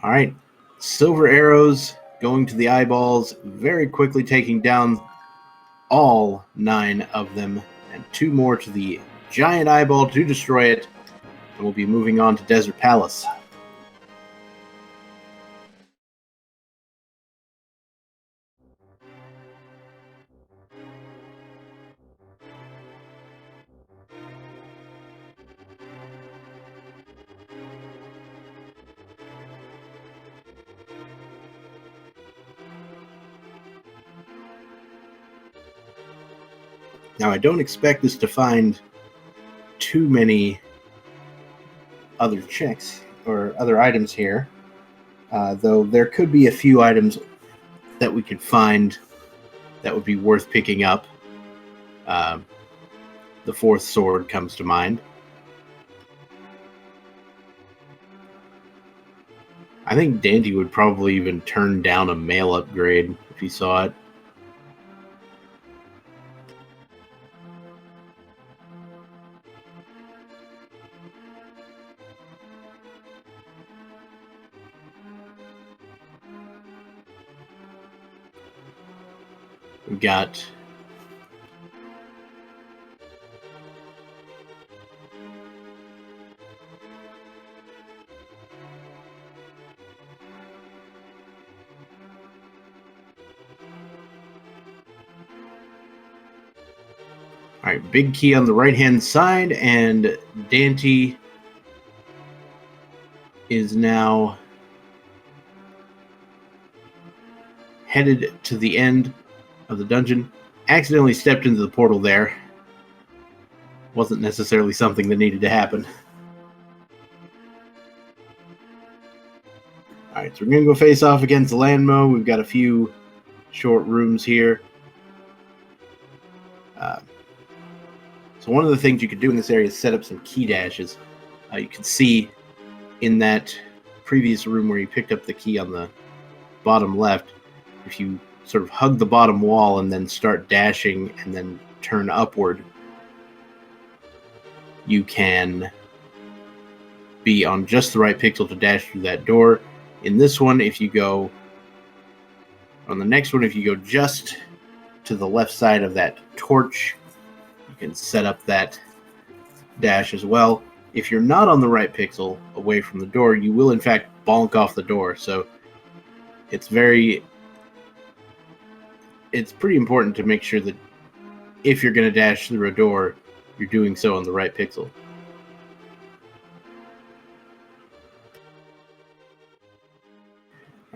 All right, silver arrows going to the eyeballs, very quickly taking down all 9 of them, and 2 more to the giant eyeball to destroy it, and we'll be moving on to Desert Palace. Now, I don't expect us to find too many other checks or other items here, though there could be a few items that we could find that would be worth picking up. The 4th sword comes to mind. I think Dante would probably even turn down a mail upgrade if he saw it. We've got all right, big key on the right-hand side, and Dante is now headed to the end of the dungeon. Accidentally stepped into the portal there. Wasn't necessarily something that needed to happen. Alright, so we're going to go face off against Landmo. We've got a few short rooms here. So one of the things you could do in this area is set up some key dashes. You can see in that previous room where you picked up the key on the bottom left, if you sort of hug the bottom wall and then start dashing and then turn upward, you can be on just the right pixel to dash through that door. In this one, if you go on the next one, if you go just to the left side of that torch, you can set up that dash as well. If you're not on the right pixel away from the door, you will in fact bonk off the door. So it's pretty important to make sure that if you're going to dash through a door, you're doing so on the right pixel.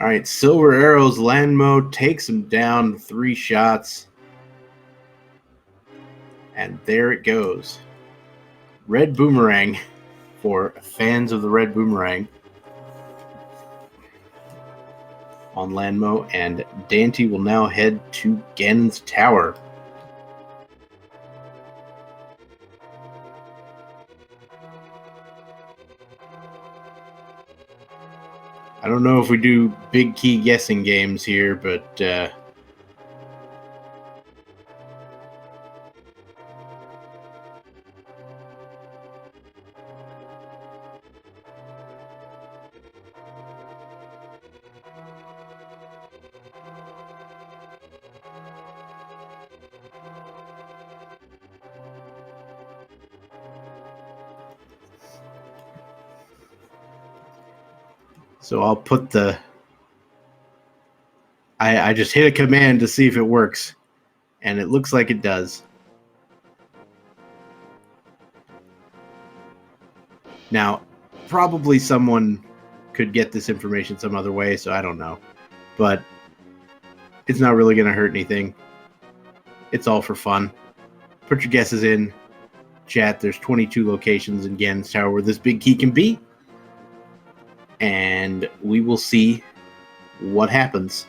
All right, silver arrows, Landmo takes him down, 3 shots. And there it goes. Red boomerang for fans of the red boomerang on Landmo, and Dante will now head to Gen's Tower. I don't know if we do big key guessing games here, but so I'll put the... I just hit a command to see if it works, and it looks like it does. Now, probably someone could get this information some other way, so I don't know. But It's not really going to hurt anything. It's all for fun. Put your guesses in chat. There's 22 locations in Ganon's Tower where this big key can be. And we will see what happens.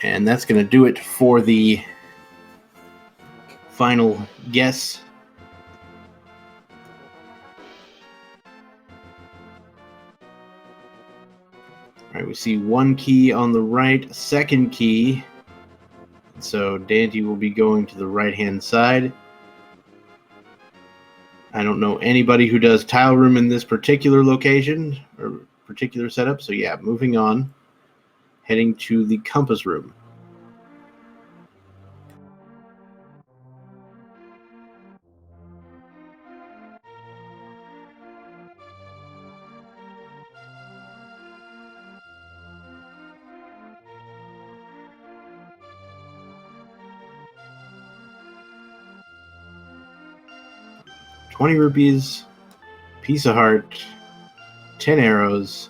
And that's going to do it for the final guess. All right, we see one key on the right, second key. So Dante will be going to the right-hand side. I don't know anybody who does tile room in this particular location or particular setup. So yeah, moving on, heading to the compass room. $20 rupees, piece of heart, 10 arrows,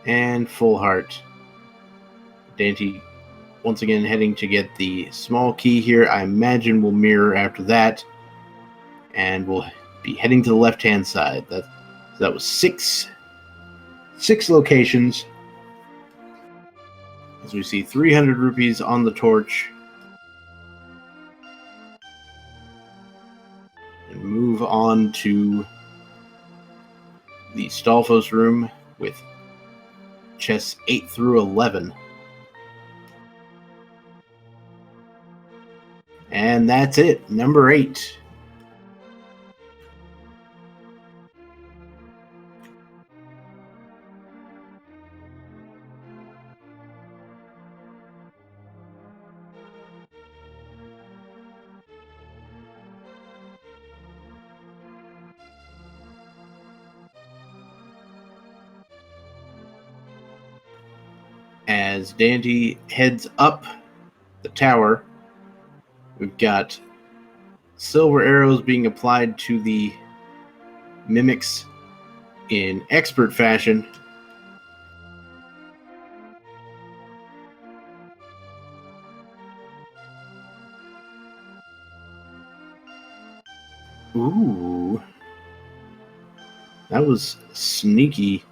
and full heart. Dante once again heading to get the small key here. I imagine we'll mirror after that, and we'll be heading to the left-hand side. That was six locations. As we see 300 rupees on the torch. And move on to the Stalfos room with chests 8 through 11. And that's it, number 8. As Dante heads up the tower, we've got silver arrows being applied to the mimics in expert fashion. Ooh. That was sneaky,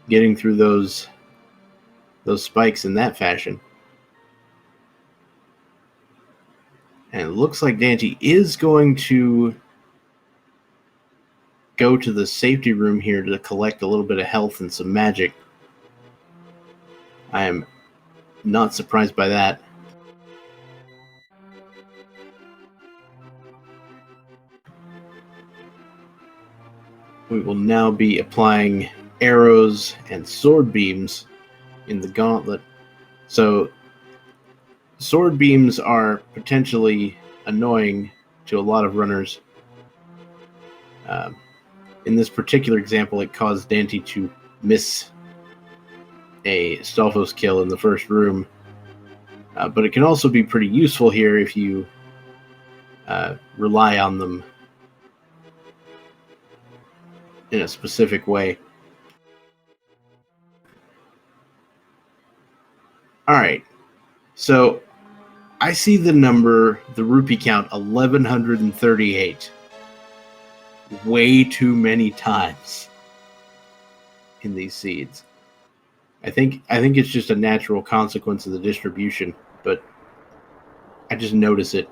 getting through those spikes in that fashion. And it looks like Dante is going to go to the safety room here to collect a little bit of health and some magic. I am not surprised by that. We will now be applying arrows and sword beams in the gauntlet. So sword beams are potentially annoying to a lot of runners. In this particular example, it caused Dante to miss a Stalfos kill in the first room. But it can also be pretty useful here if you rely on them in a specific way. All right, so I see the number, the rupee count, 1,138. Way too many times in these seeds. I think it's just a natural consequence of the distribution, but I just notice it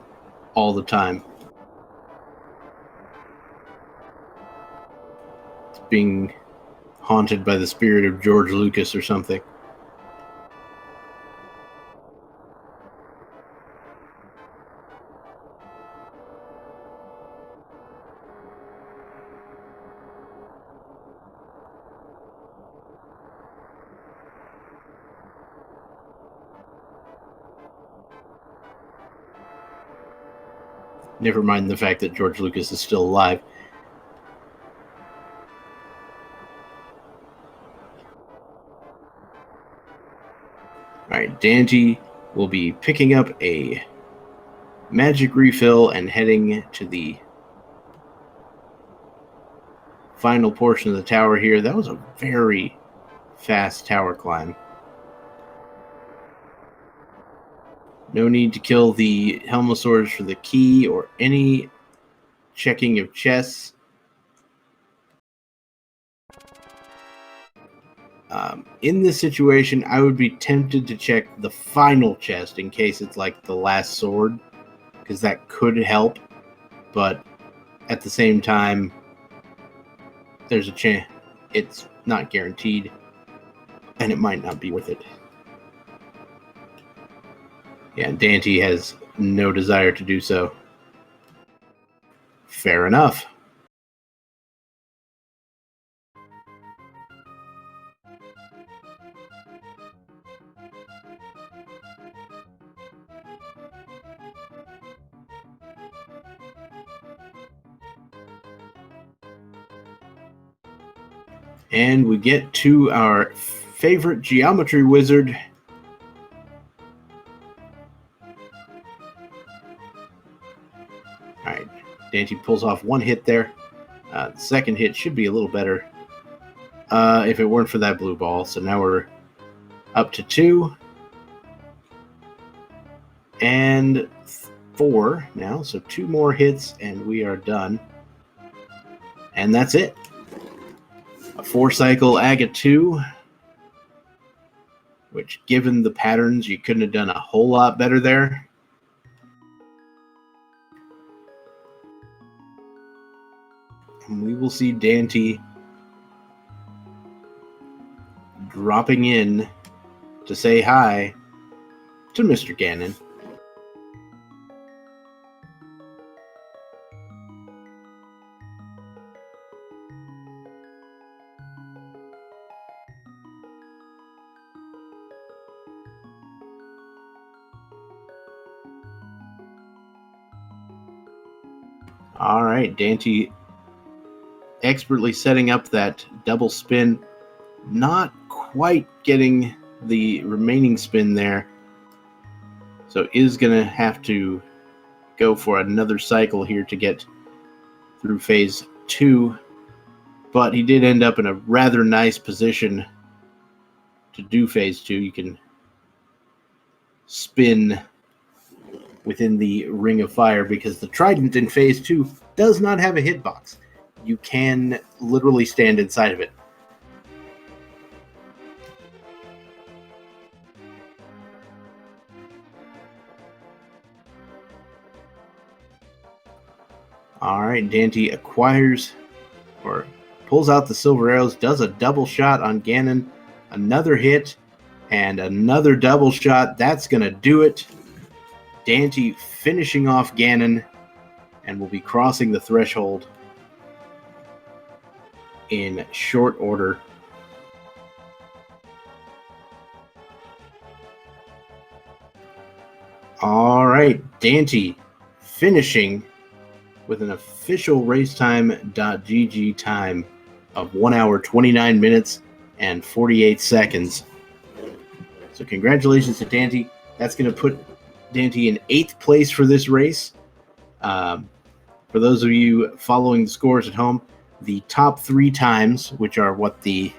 all the time. It's being haunted by the spirit of George Lucas or something. Never mind the fact that George Lucas is still alive. Alright, Dante will be picking up a magic refill and heading to the final portion of the tower here. That was a very fast tower climb. No need to kill the Helmosaurs for the key or any checking of chests. In this situation, I would be tempted to check the final chest in case it's like the last sword, because that could help, but at the same time, there's a chance it's not guaranteed, and it might not be worth it. Yeah, Dante has no desire to do so. Fair enough. And we get to our favorite geometry wizard. Alright, Dante pulls off one hit there. The second hit should be a little better if it weren't for that blue ball. So now we're up to 2. And 4 now. So 2 more hits and we are done. And that's it. A 4-cycle Aga 2, which, given the patterns, you couldn't have done a whole lot better there. And we will see Dante dropping in to say hi to Mr. Ganon. All right, Dante expertly setting up that double spin, not quite getting the remaining spin there, so is going to have to go for another cycle here to get through phase 2, but he did end up in a rather nice position to do phase 2. You can spin within the Ring of Fire because the Trident in phase 2 does not have a hitbox. You can literally stand inside of it. Alright, Dante acquires or pulls out the silver arrows, does a double shot on Ganon, another hit, and another double shot. That's going to do it. Dante finishing off Ganon and will be crossing the threshold in short order. All right, Dante finishing with an official racetime.gg time of 1 hour, 29 minutes, and 48 seconds. So congratulations to Dante. That's going to put Dante in 8th place for this race. For those of you following the scores at home, the top 3 times, which are what the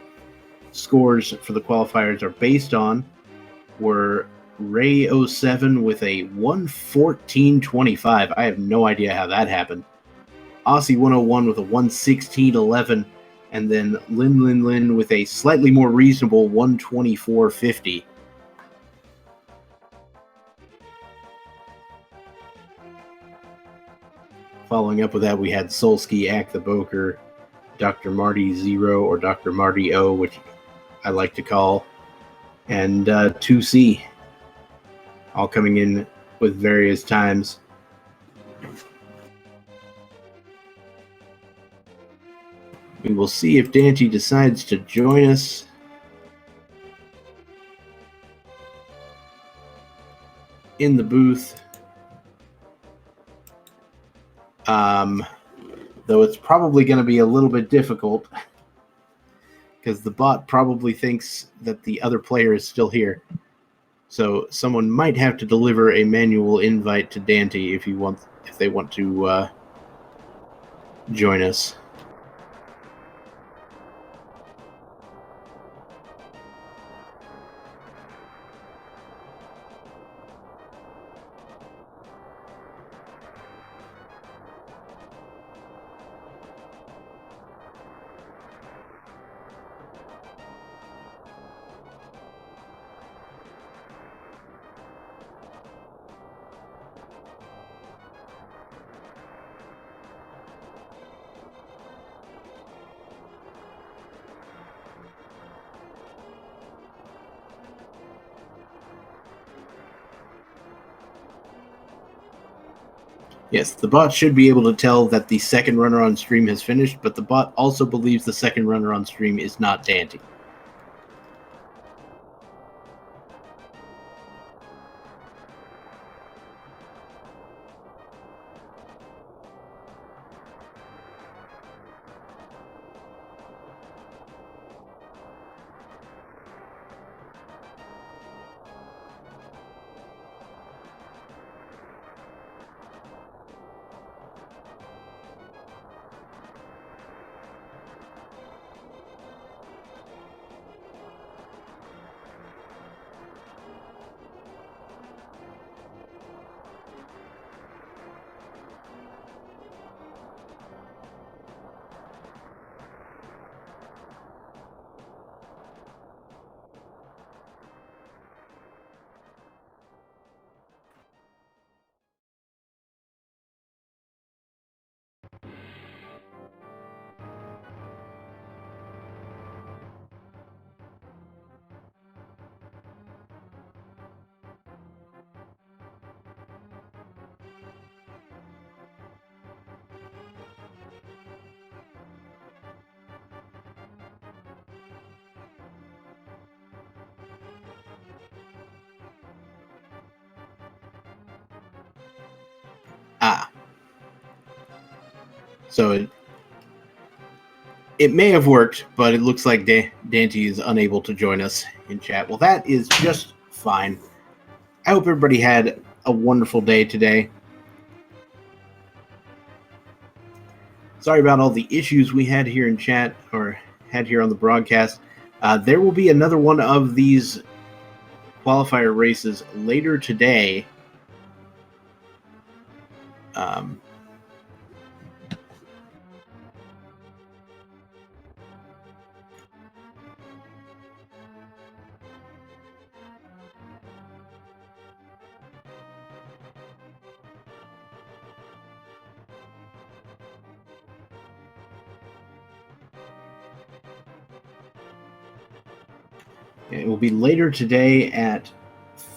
scores for the qualifiers are based on, were Ray 07 with a 114.25. I have no idea how that happened. Aussie 101 with a 116.11, and then Lin with a slightly more reasonable 124.50. Following up with that, we had Solski, Act the Boker, Dr. Marty 0 or Dr. Marty O, which I like to call, and 2C, all coming in with various times. We will see if Dante decides to join us in the booth. Though it's probably going to be a little bit difficult because the bot probably thinks that the other player is still here. So someone might have to deliver a manual invite to Dante if they want to join us. Yes, the bot should be able to tell that the second runner on stream has finished, but the bot also believes the second runner on stream is not Dante. So it may have worked, but it looks like Dante is unable to join us in chat. Well, that is just fine. I hope everybody had a wonderful day today. Sorry about all the issues we had here in chat, or had here on the broadcast. There will be another one of these qualifier races later today. It will be later today at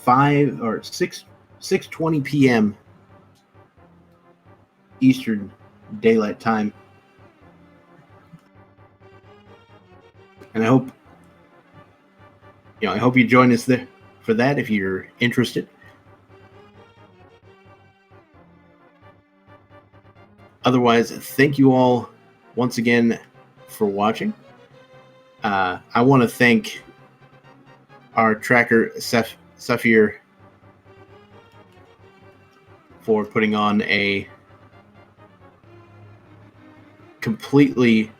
6:20 p.m. Eastern Daylight Time, and I hope you join us there for that if you're interested. Otherwise, thank you all once again for watching. I want to thank our tracker, Safir, for putting on a completely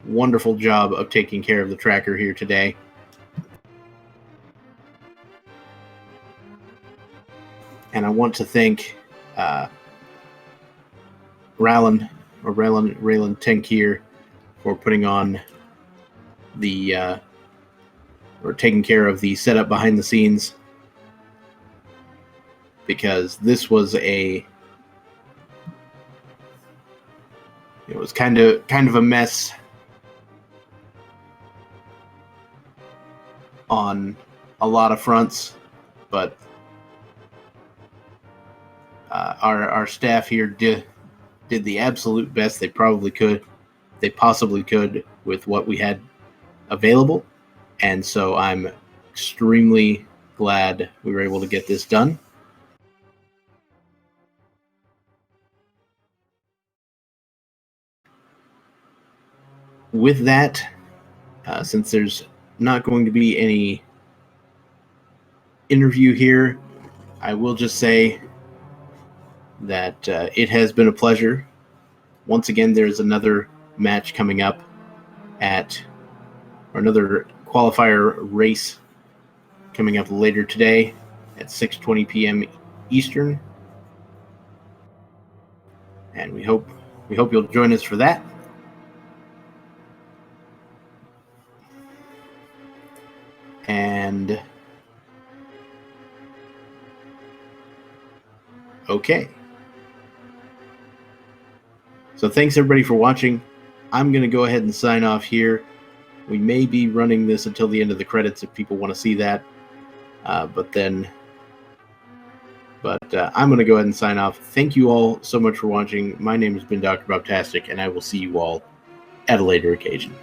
wonderful job of taking care of the tracker here today. And I want to thank Raylan Tenkir for putting on the or taking care of the setup behind the scenes, because this was it was kind of a mess on a lot of fronts, but our staff here did the absolute best they possibly could with what we had available, and so I'm extremely glad we were able to get this done. with that, since there's not going to be any interview here, I will just say that it has been a pleasure. Once again, there's another match coming up or another qualifier race coming up later today at 6:20 p.m. Eastern, and we hope you'll join us for that. And okay, so thanks everybody for watching. I'm going to go ahead and sign off here. We may be running this until the end of the credits if people want to see that, but I'm going to go ahead and sign off. Thank you all so much for watching. My name has been Dr. Bobtastic, and I will see you all at a later occasion.